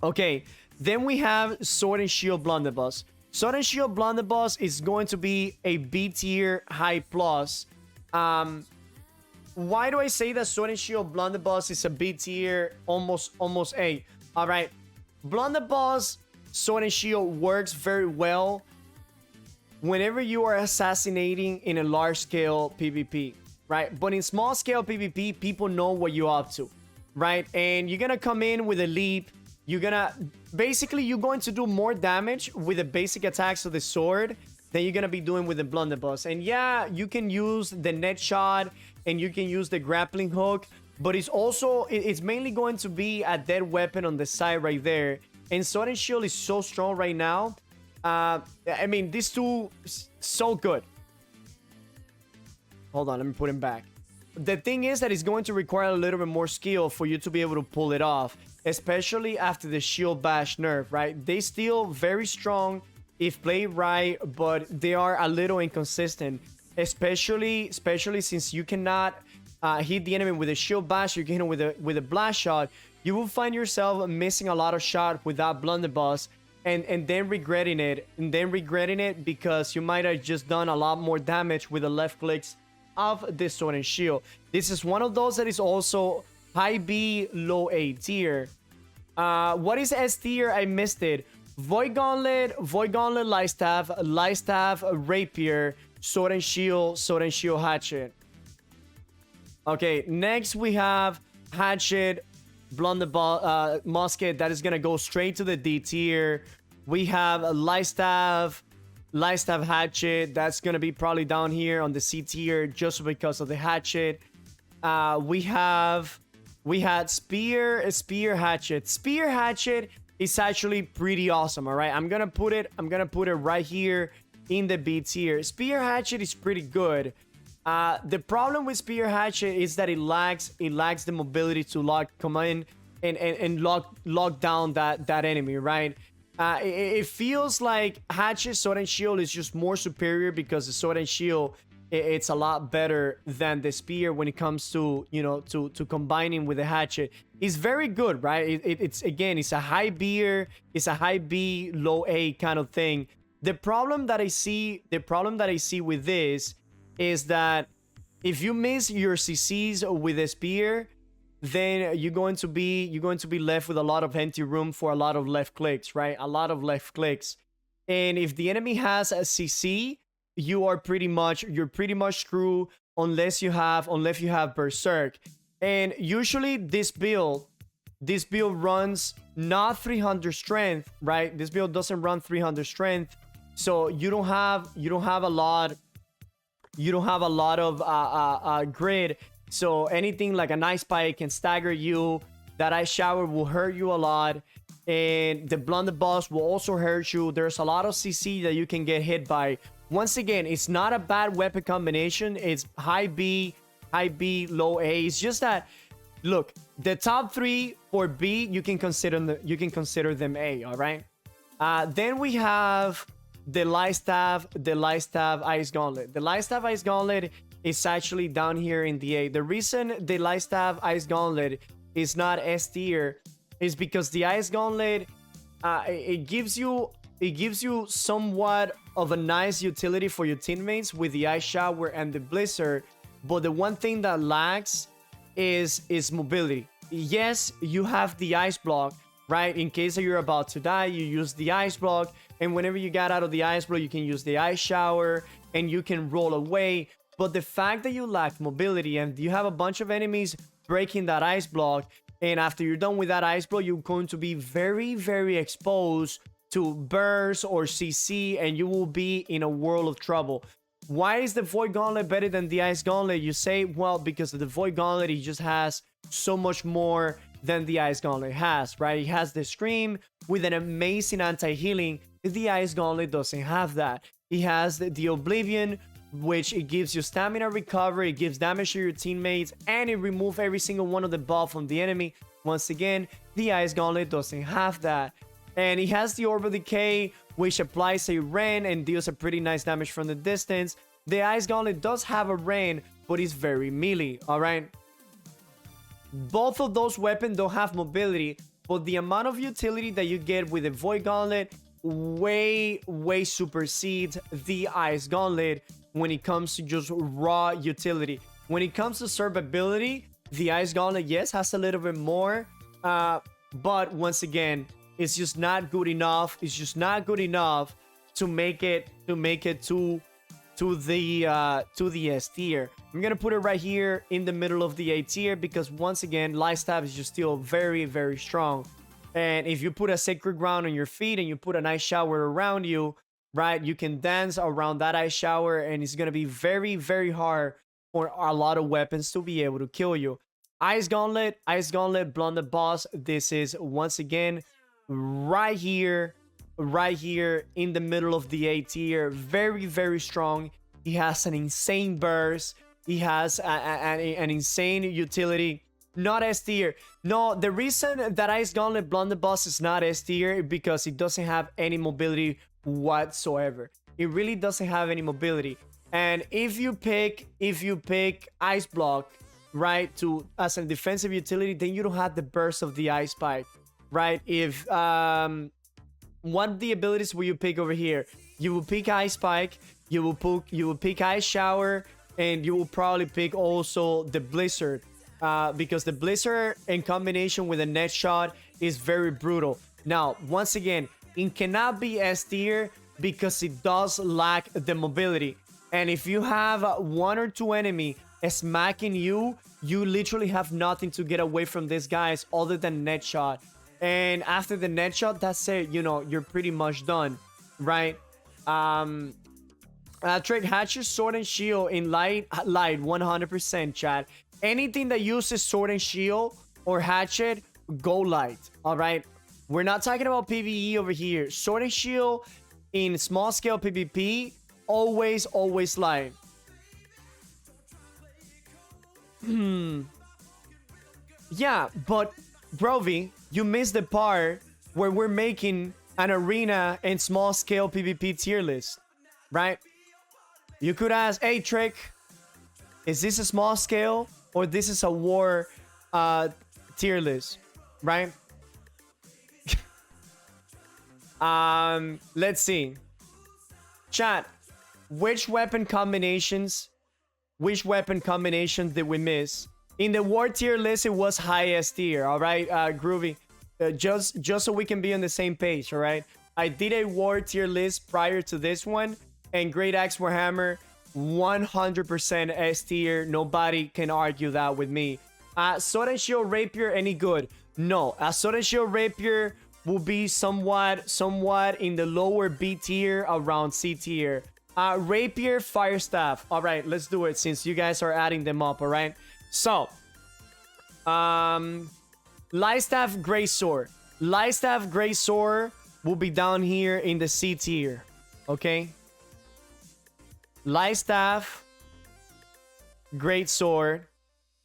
Okay, then we have Sword and Shield Blunderbuss. Sword and Shield Blunderbuss is going to be a B tier high plus. Why do I say that Sword and Shield Blunderbuss is a B tier, almost A? All right, Blunderbuss, Sword and Shield works very well whenever you are assassinating in a large scale PvP, right? But in small scale PvP, people know what you're up to, right? And you're gonna come in with a leap. You're going to do more damage with the basic attacks of the sword than you're gonna be doing with the Blunderbuss. And yeah, you can use the net shot and you can use the grappling hook, but it's mainly going to be a dead weapon on the side right there. And Sword and Shield is so strong right now. I mean, these two, so good. Hold on, let me put him back. The thing is that it's going to require a little bit more skill for you to be able to pull it off, especially after the shield bash nerf, right? They still very strong if played right, but they are a little inconsistent, especially since you cannot hit the enemy with a shield bash. You can hit him with a blast shot. You will find yourself missing a lot of shots with that Blunderbuss and then regretting it, because you might have just done a lot more damage with the left clicks of this Sword and Shield. This is one of those that is also high B, low A tier. What is S tier? I missed it. Void Gauntlet, Lightstaff, Rapier, Sword and Shield Hatchet. Okay, next we have Hatchet, Blunderbuss, Musket. That is gonna go straight to the D tier. We have Lightstaff, Hatchet. That's gonna be probably down here on the C tier just because of the Hatchet. We had Spear, Hatchet. Spear Hatchet is actually pretty awesome. All right, I'm gonna put it right here in the B tier. Spear Hatchet is pretty good. The problem with Spear Hatchet is that it lacks the mobility to come in and lock down that enemy, right? It feels like Hatchet Sword and Shield is just more superior because the Sword and Shield, it's a lot better than the Spear when it comes to, you know, to combining with the Hatchet. It's very good, right? It's a high B, low A kind of thing. The problem that I see with this is that if you miss your CCs with a spear, then you're going to be left with a lot of empty room for a lot of left clicks, right? A lot of left clicks. And if the enemy has a CC, you're pretty much screwed unless you have berserk. And usually this build runs not 300 strength, right? This build doesn't run 300 strength, so you don't have a lot of grid. So anything like an ice spike can stagger you. That ice shower will hurt you a lot, and the blunderbuss will also hurt you. There's a lot of CC that you can get hit by. Once again, it's not a bad weapon combination. It's high B, low A. It's just that, look, the top 3 for B, you can consider them A. All right. Then we have the Lightstaff Ice Gauntlet. The Lightstaff Ice Gauntlet is actually down here in the A. The reason the Lightstaff Ice Gauntlet is not S tier is because the Ice Gauntlet, it gives you somewhat of a nice utility for your teammates with the Ice Shower and the Blizzard, but the one thing that lacks is mobility. Yes, you have the Ice Block, right? In case that you're about to die, you use the Ice Block, and whenever you get out of the Ice Block, you can use the Ice Shower and you can roll away. But the fact that you lack mobility and you have a bunch of enemies breaking that Ice Block, and after you're done with that Ice Block, you're going to be very, very exposed to burst or CC, and you will be in a world of trouble. Why is the Void Gauntlet better than the Ice Gauntlet? You say, well, because the Void Gauntlet, it just has so much more than the Ice Gauntlet has, right? It has the Scream with an amazing anti-healing. The Ice Gauntlet doesn't have that. It has the Oblivion, which it gives you stamina recovery, it gives damage to your teammates, and it removes every single one of the buff from the enemy. Once again, the Ice Gauntlet doesn't have that. And it has the Orb of Decay, which applies a Ren and deals a pretty nice damage from the distance. The Ice Gauntlet does have a Ren, but it's very melee, alright? Both of those weapons don't have mobility, but the amount of utility that you get with the Void Gauntlet way supersedes the Ice Gauntlet when it comes to just raw utility. When it comes to survivability, the Ice Gauntlet, yes, has a little bit more, but once again, it's just not good enough. It's just not good enough to make it to the S tier. I'm gonna put it right here in the middle of the A tier because once again, Lightstaff is just still very, very strong. And if you put a Sacred Ground on your feet and you put an Ice Shower around you, right, you can dance around that Ice Shower, and it's gonna be very, very hard for a lot of weapons to be able to kill you. Ice Gauntlet, Blunderbuss. This is once again right here in the middle of the A tier. Very, very strong. He has an insane burst. He has an insane utility. Not S tier. No, the reason that Ice Gauntlet Blunderbuss is not S tier is because it doesn't have any mobility whatsoever. It really doesn't have any mobility. And if you pick Ice Block, right, as a defensive utility, then you don't have the burst of the Ice Spike. Right? If one of the abilities will you pick over here? You will pick Ice Spike, you will pick Ice Shower, and you will probably pick also the Blizzard. Because the Blizzard in combination with a net shot is very brutal. Now, once again, it cannot be S tier because it does lack the mobility. And if you have 1 or 2 enemy smacking you, you literally have nothing to get away from these guys other than net shot. And after the net shot, that's it. You know, you're pretty much done, right? Trick, Hatcher's Sword and Shield in light 100%, chat. Anything that uses Sword and Shield or Hatchet, go light, all right? We're not talking about PvE over here. Sword and Shield in small scale PvP, always light. Yeah, but Brovy, you missed the part where we're making an arena and small scale PvP tier list, right? You could ask, hey Trick, is this a small scale or this is a war tier list, right? Let's see. Chat, which weapon combinations Which weapon combination did we miss? In the war tier list, it was highest tier. All right, Groovy. Just so we can be on the same page. All right. I did a war tier list prior to this one, and Great Axe Warhammer 100% S tier. Nobody can argue that with me. Sword and Shield Rapier, any good? No. Sword and Shield Rapier will be somewhat in the lower B tier, around C tier. Rapier, Fire Staff. All right, let's do it since you guys are adding them up. All right. So, Light Staff, Greatsword. Light Staff, Greatsword will be down here in the C tier. Okay. Light Staff, Greatsword,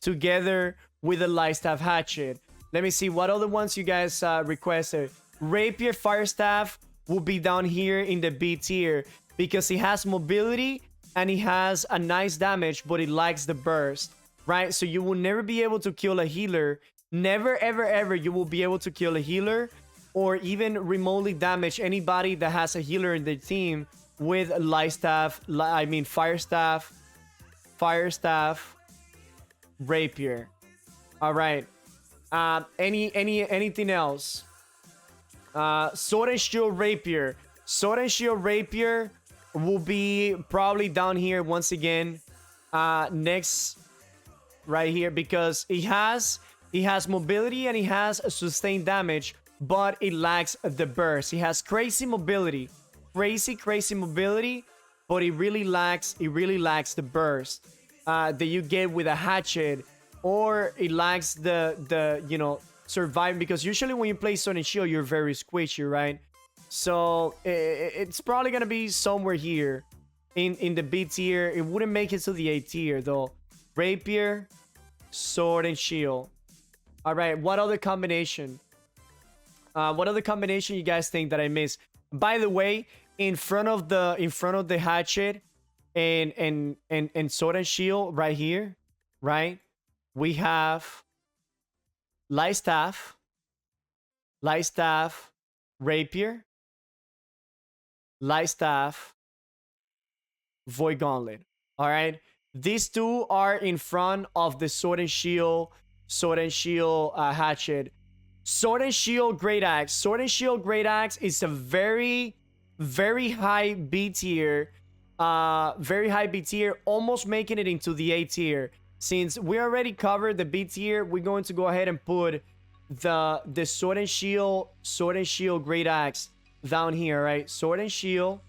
together with the Light Staff Hatchet. Let me see what other ones you guys requested. Rapier, Fire Staff will be down here in the B tier because he has mobility and he has a nice damage, but he lacks the burst, right? So you will never be able to kill a healer. Never, ever, ever you will be able to kill a healer or even remotely damage anybody that has a healer in their team with Light Staff, Fire Staff, Rapier. All right. Anything else? Sword and Shield Rapier. Sword and Shield Rapier will be probably down here once again. Next, right here, because he has mobility and he has sustained damage, but it lacks the burst. He has crazy mobility, crazy mobility, but it really lacks the burst that you get with a hatchet, or it lacks the surviving, because usually when you play Sword and Shield, you're very squishy, right? So it's probably gonna be somewhere here in the B tier. It wouldn't make it to the A tier though. Rapier, Sword and Shield. All right, what other combination? What other combination you guys think that I missed? By the way, in front of the hatchet and Sword and Shield right here, right? We have Light Staff, Rapier, Light Staff, Void Gauntlet. All right, these two are in front of the Sword and Shield hatchet. Sword and Shield Great Axe. Sword and Shield Great Axe is a very high B tier. Almost making it into the A tier. Since we already covered the B tier, we're going to go ahead and put the Sword and Shield Great Axe down here, right? Sword and Shield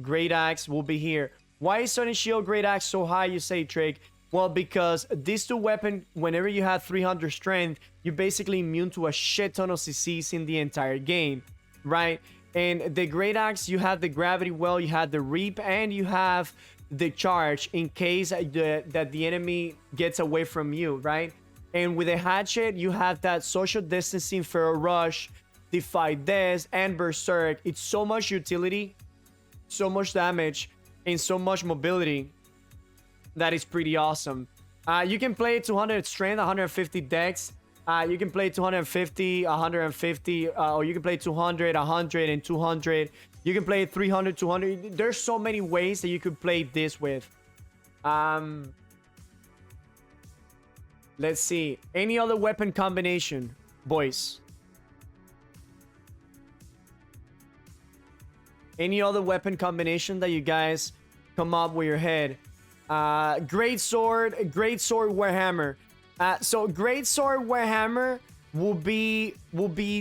Great Axe will be here. Why is Sword and Shield Great Axe so high, you say, Trick? Well, because these two weapons, whenever you have 300 strength, you're basically immune to a shit ton of CCs in the entire game, right? And the Great Axe, you have the Gravity Well, you have the Reap, and you have the Charge in case that the enemy gets away from you, right? And with the Hatchet, you have that Social Distancing, Feral Rush, Defy Death, and Berserk. It's so much utility, so much damage, and so much mobility. That is pretty awesome. You can play 200 strength, 150 dex. You can play 250, 150, or you can play 200, 100, and 200. You can play 300, 200. There's so many ways that you could play this with. Let's see. Any other weapon combination, boys? Any other weapon combination that you guys come up with your head? Greatsword Warhammer. So Greatsword Warhammer will be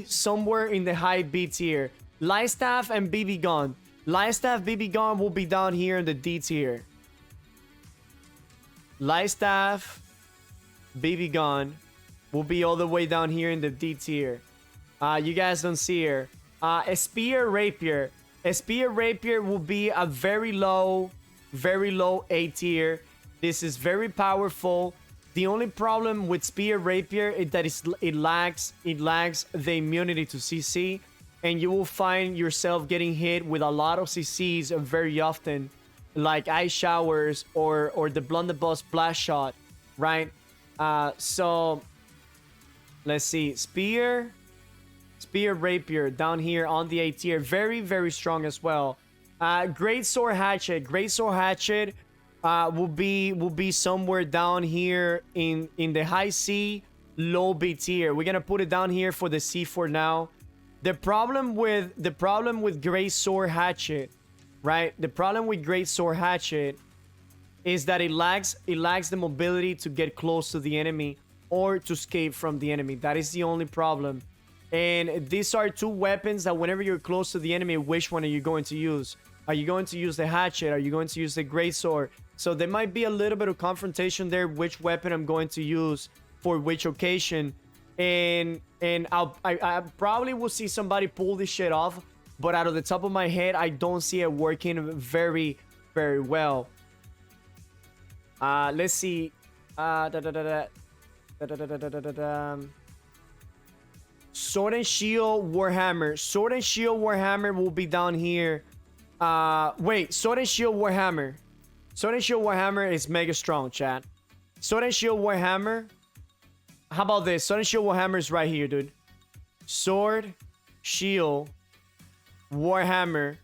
somewhere in the high B tier. Light Staff and BB Gun. Light Staff, BB Gun will be down here in the D tier. Light Staff, BB Gun will be all the way down here in the D tier. You guys don't see here. A Spear Rapier. A Spear Rapier will be a very low A tier. This is very powerful. The only problem with Spear Rapier is that it lacks the immunity to CC, and you will find yourself getting hit with a lot of CCs very often, like Ice Showers or the Blunderbuss Blast Shot, right? So let's see. Spear Rapier down here on the A tier, very strong as well. Greatsword Hatchet. Greatsword Hatchet will be somewhere down here in the high C, low B tier. We're gonna put it down here for the C for now. The problem with Greatsword Hatchet, right? The problem with Greatsword Hatchet is that it lacks the mobility to get close to the enemy or to escape from the enemy. That is the only problem. And these are two weapons that whenever you're close to the enemy, which one are you going to use? Are you going to use the hatchet? Are you going to use the greatsword? So there might be a little bit of confrontation there, which weapon I'm going to use for which occasion. And I probably will see somebody pull this shit off, but out of the top of my head, I don't see it working very, very well. Let's see. Sword and Shield Warhammer. Sword and Shield Warhammer will be down here. Wait, Sword and Shield Warhammer. Sword and Shield Warhammer is mega strong, chat. Sword and Shield Warhammer. How about this? Sword and Shield Warhammer is right here, dude. Sword, Shield, Warhammer.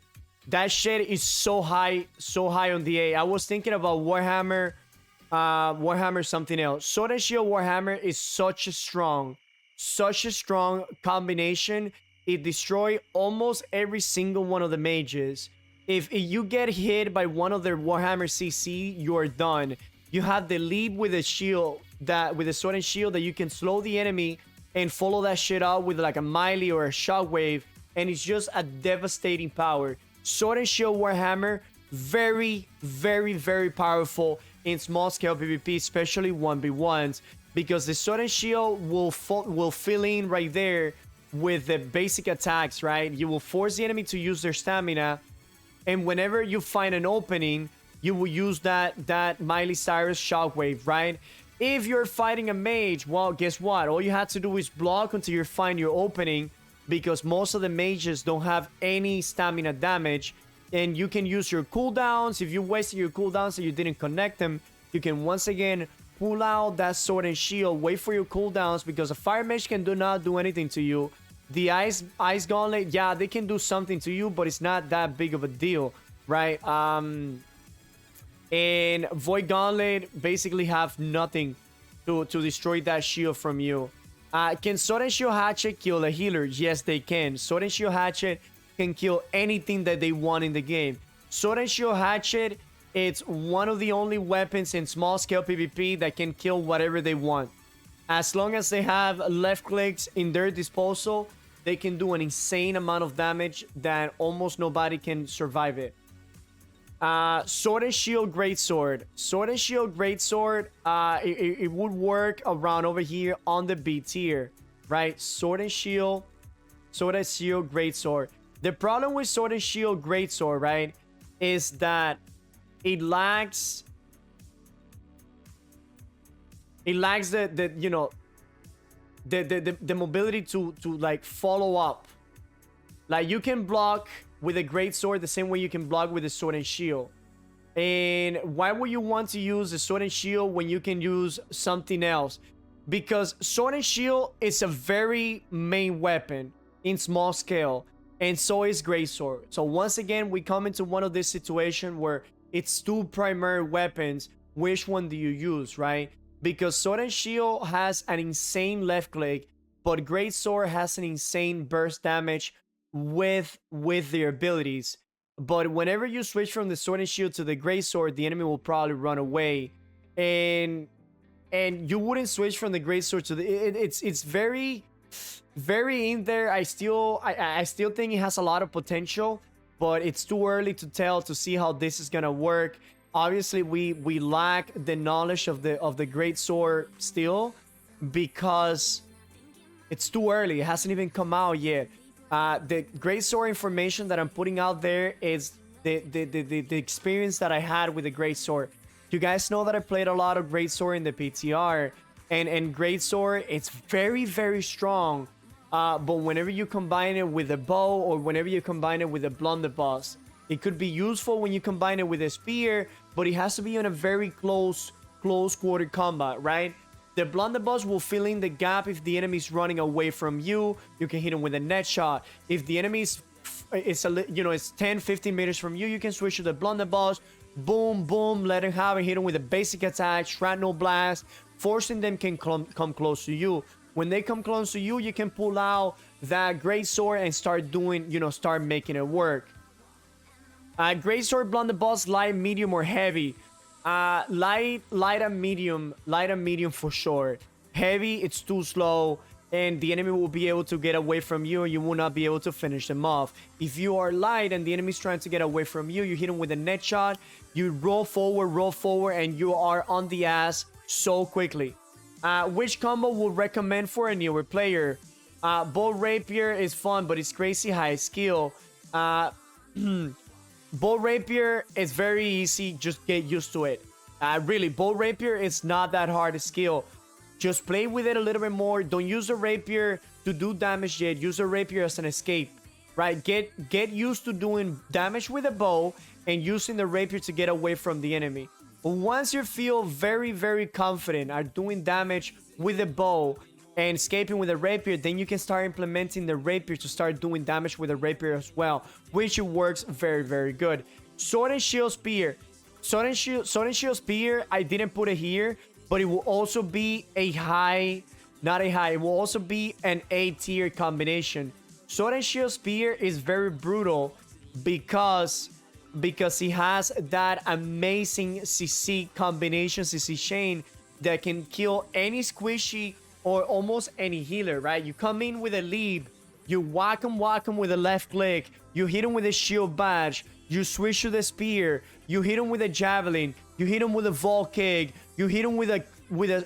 That shit is so high on the A. I was thinking about Warhammer, Warhammer something else. Sword and Shield Warhammer is such a strong combination. It destroys almost every single one of the mages. If you get hit by one of their Warhammer CC, you're done. You have the leap with the shield, with the sword and shield, that you can slow the enemy and follow that shit out with like a melee or a shockwave, and it's just a devastating power. Sword and Shield Warhammer, very, very, very powerful in small scale PvP, especially 1v1s, because the Sword and Shield will fill in right there with the basic attacks, right? You will force the enemy to use their stamina, and whenever you find an opening, you will use that Miley Cyrus shockwave, right? If you're fighting a mage, well, guess what? All you have to do is block until you find your opening, because most of the mages don't have any stamina damage, and you can use your cooldowns. If you wasted your cooldowns and you didn't connect them, you can once again pull out that sword and shield, wait for your cooldowns, because a fire mage can not do anything to you. The ice gauntlet, yeah, they can do something to you, but it's not that big of a deal, right? And void gauntlet basically have nothing to destroy that shield from you. Can Sword and Shield Hatchet kill a healer? Yes, they can. Sword and Shield Hatchet can kill anything that they want in the game. Sword and Shield Hatchet, it's one of the only weapons in small scale PvP that can kill whatever they want. As long as they have left clicks in their disposal, they can do an insane amount of damage that almost nobody can survive it. Sword and Shield Greatsword. Sword and Shield Greatsword, it would work around over here on the B tier, right? Sword and Shield Greatsword. The problem with Sword and Shield Greatsword, right, is that it lacks the you know, the mobility to like follow up. Like, you can block with a greatsword the same way you can block with a sword and shield. And why would you want to use the sword and shield when you can use something else? Because sword and shield is a very main weapon in small scale, and so is greatsword. So once again, we come into one of this situation where it's two primary weapons. Which one do you use, right? Because sword and shield has an insane left click, but greatsword has an insane burst damage with their abilities. But whenever you switch from the sword and shield to the greatsword, the enemy will probably run away, and you wouldn't switch from the greatsword to the it's very in there. I still think it has a lot of potential, but it's too early to tell to see how this is gonna work. Obviously, we lack the knowledge of the greatsword still, because it's too early. It hasn't even come out yet. The greatsword information that I'm putting out there is the experience that I had with the greatsword. You guys know that I played a lot of greatsword in the PTR, and greatsword, it's very, very strong. But whenever you combine it with a bow, or whenever you combine it with a blunderbuss, it could be useful when you combine it with a spear, but it has to be in a very close quarter combat, right? The blunderbuss will fill in the gap if the enemy's running away from you. You can hit him with a net shot. If the enemy it's 10-15 meters from you, you can switch to the blunderbuss. boom, boom, let him have it, hit him with a basic attack, shrapnel blast, forcing them can come close to you. When they come close to you, you can pull out that great sword and start doing, start making it work. Great sword, blunderbuss, light, medium, or heavy. Light and medium for sure. Heavy, it's too slow, and the enemy will be able to get away from you, and you will not be able to finish them off. If you are light and the enemy's trying to get away from you, you hit him with a net shot, you roll forward, and you are on the ass so quickly. Which combo would recommend for a newer player? Bow rapier is fun, but it's crazy high skill. Bow rapier is very easy, just get used to it. Really, bow rapier is not that hard to skill. Just play with it a little bit more. Don't use the rapier to do damage yet. Use the rapier as an escape, right? Get used to doing damage with a bow and using the rapier to get away from the enemy. But once you feel very, very confident at doing damage with a bow and escaping with a rapier, then you can start implementing the rapier to start doing damage with a rapier as well, which works very, very good. Sword and shield spear. Sword and shield spear, I didn't put it here, but it will also be a high, not a high, it will also be an A tier combination. Sword and shield spear is very brutal because he has that amazing CC combination, CC chain that can kill any squishy or almost any healer, right? You come in with a leap, you whack him with a left click, you hit him with a shield badge, you switch to the spear, you hit him with a javelin, you hit him with a vault kick, you hit him with a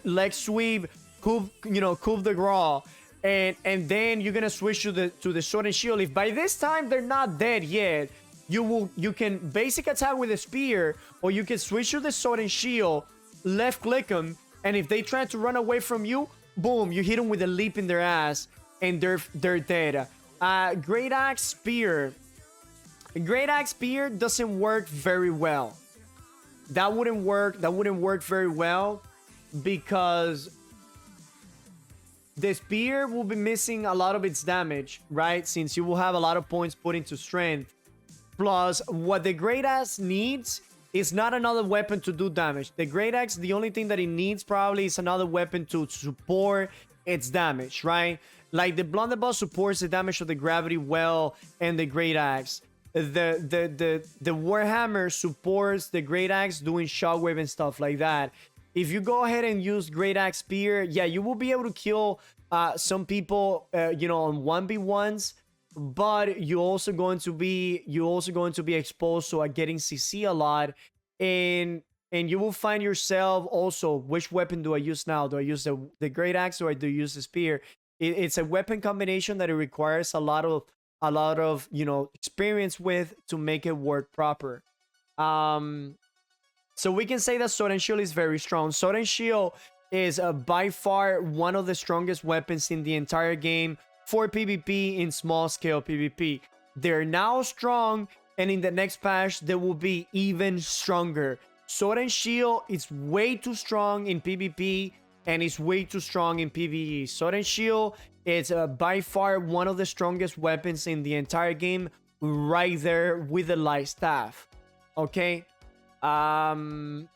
leg sweep, coup de grace, and then you're gonna switch to the sword and shield. If by this time they're not dead yet, you can basic attack with a spear, or you can switch to the sword and shield, left click them, and if they try to run away from you, boom, you hit them with a leap in their ass, and they're dead. Great Axe Spear. Great Axe Spear doesn't work very well. That wouldn't work very well because the spear will be missing a lot of its damage, right? Since you will have a lot of points put into strength. Plus, what the Great Axe needs is not another weapon to do damage. The Great Axe, the only thing that it needs probably is another weapon to support its damage, right? Like the Blunderbuss supports the damage of the gravity well, and the Great Axe. The Warhammer supports the Great Axe doing shockwave and stuff like that. If you go ahead and use Great Axe Spear, yeah, you will be able to kill some people, on 1v1s. But you're also going to be exposed to getting CC a lot, and you will find yourself also, which weapon do I use now? Do I use the Great Axe, or do I use the spear? It's a weapon combination that it requires a lot of experience with to make it work proper. So we can say that Sword and Shield is very strong. Sword and Shield is by far one of the strongest weapons in the entire game for PvP in small scale PvP. They're now strong, and in the next patch they will be even stronger. Sword and Shield is way too strong in PvP, and it's way too strong in PvE. Sword and Shield is by far one of the strongest weapons in the entire game, right there with the light staff. Okay. Great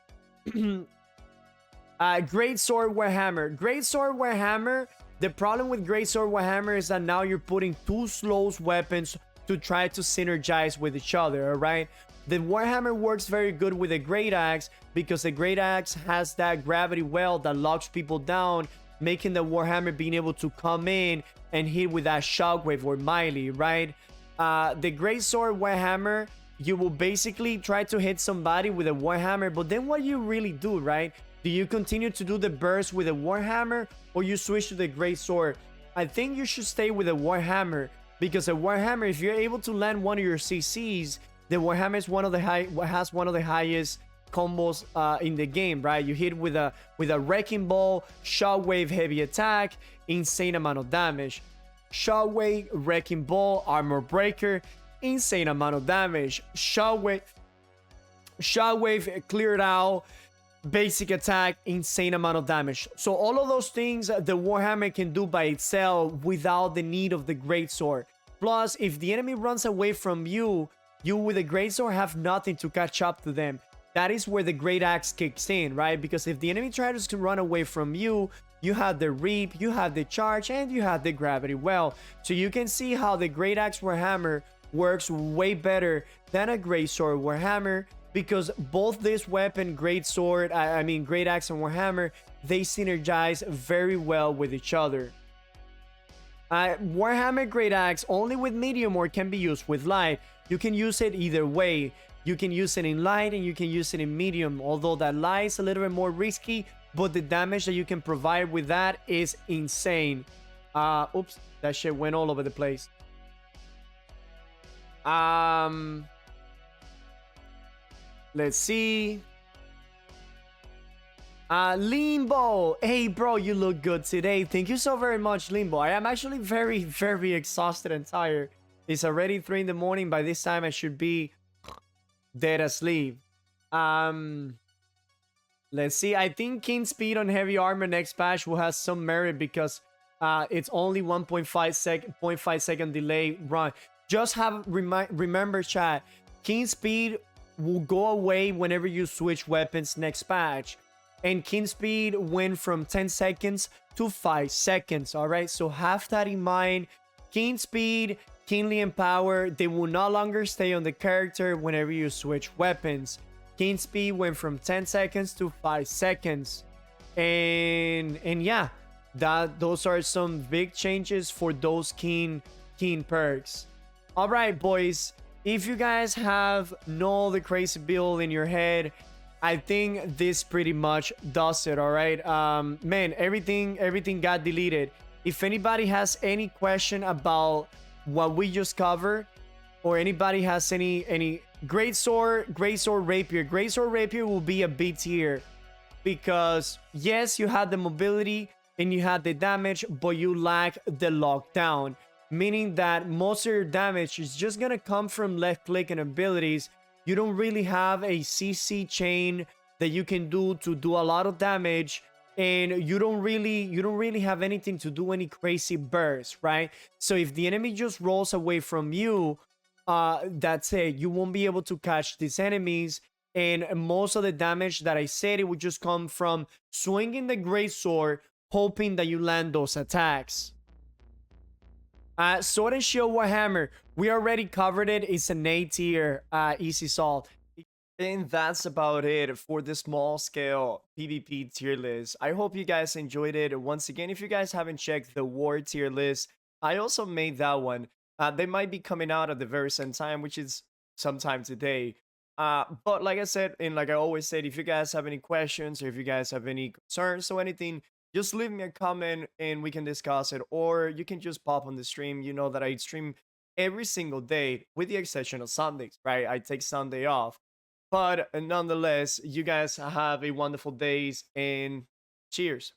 Sword Warhammer. Great Sword Warhammer. The problem with Great Sword Warhammer is that now you're putting two slow weapons to try to synergize with each other, alright? The Warhammer works very good with the Great Axe because the Great Axe has that gravity well that locks people down, making the Warhammer being able to come in and hit with that shockwave or melee, right? The Great Sword Warhammer, you will basically try to hit somebody with a Warhammer, but then what you really do, right? Do you continue to do the burst with a Warhammer, or you switch to the Great Sword? I think you should stay with a Warhammer, because a Warhammer, if you're able to land one of your CCs, the Warhammer is has one of the highest combos in the game, right? You hit with a Wrecking Ball, Shockwave, heavy attack, insane amount of damage. Shockwave, Wrecking Ball, Armor Breaker, insane amount of damage. Shockwave cleared out, basic attack, insane amount of damage. So all of those things the Warhammer can do by itself without the need of the Great Sword. Plus, if the enemy runs away from you, you with the Great Sword have nothing to catch up to them. that is where the Great Axe kicks in, right? Because if the enemy tries to run away from you, you have the Reap, you have the Charge, and you have the Gravity Well. So you can see how the Great Axe Warhammer works way better than a Greatsword Warhammer, because both this weapon, Greatsword, I mean Great Axe and Warhammer, they synergize very well with each other. Warhammer Great Axe only with medium or can be used with light. You can use it either way. You can use it in light and you can use it in medium, although that light is a little bit more risky, but the damage that you can provide with that is insane. Oops, that shit went all over the place. Let's see. Limbo. Hey, bro, you look good today. Thank you so very much, Limbo. I am actually very, very exhausted and tired. It's already 3 in the morning. By this time, I should be dead asleep. Let's see. I think King Speed on heavy armor next patch will have some merit because it's only 1.5 second delay run. Just have remember, chat. King Speed will go away whenever you switch weapons next patch. And King Speed went from 10 seconds to 5 seconds, all right? So have that in mind. King Speed, Kingly and Power, they will no longer stay on the character whenever you switch weapons. King Speed went from 10 seconds to 5 seconds. And yeah, those are some big changes for those King perks. All right, boys. If you guys have no the crazy build in your head, I think this pretty much does it, all right? Man, everything got deleted. If anybody has any question about what we just covered, or anybody has any Greatsword Rapier. Greatsword Rapier will be a B tier because yes, you had the mobility and you had the damage, but you lack the lockdown, meaning that most of your damage is just gonna come from left click and abilities. You don't really have a CC chain that you can do to do a lot of damage, and you don't really have anything to do any crazy bursts, right? So if the enemy just rolls away from you, that's it. You won't be able to catch these enemies, and most of the damage that I said, it would just come from swinging the great sword, hoping that you land those attacks. Sword and Shield Warhammer, we already covered it. It's an A tier, easy solve. And that's about it for the small scale PvP tier list. I hope you guys enjoyed it. Once again, if you guys haven't checked the war tier list, I also made that one. They might be coming out at the very same time, which is sometime today. But like I said, and like I always said, if you guys have any questions or if you guys have any concerns or anything, just leave me a comment and we can discuss it. Or you can just pop on the stream. You know that I stream every single day with the exception of Sundays, right? I take Sunday off. But nonetheless, you guys have a wonderful days and cheers.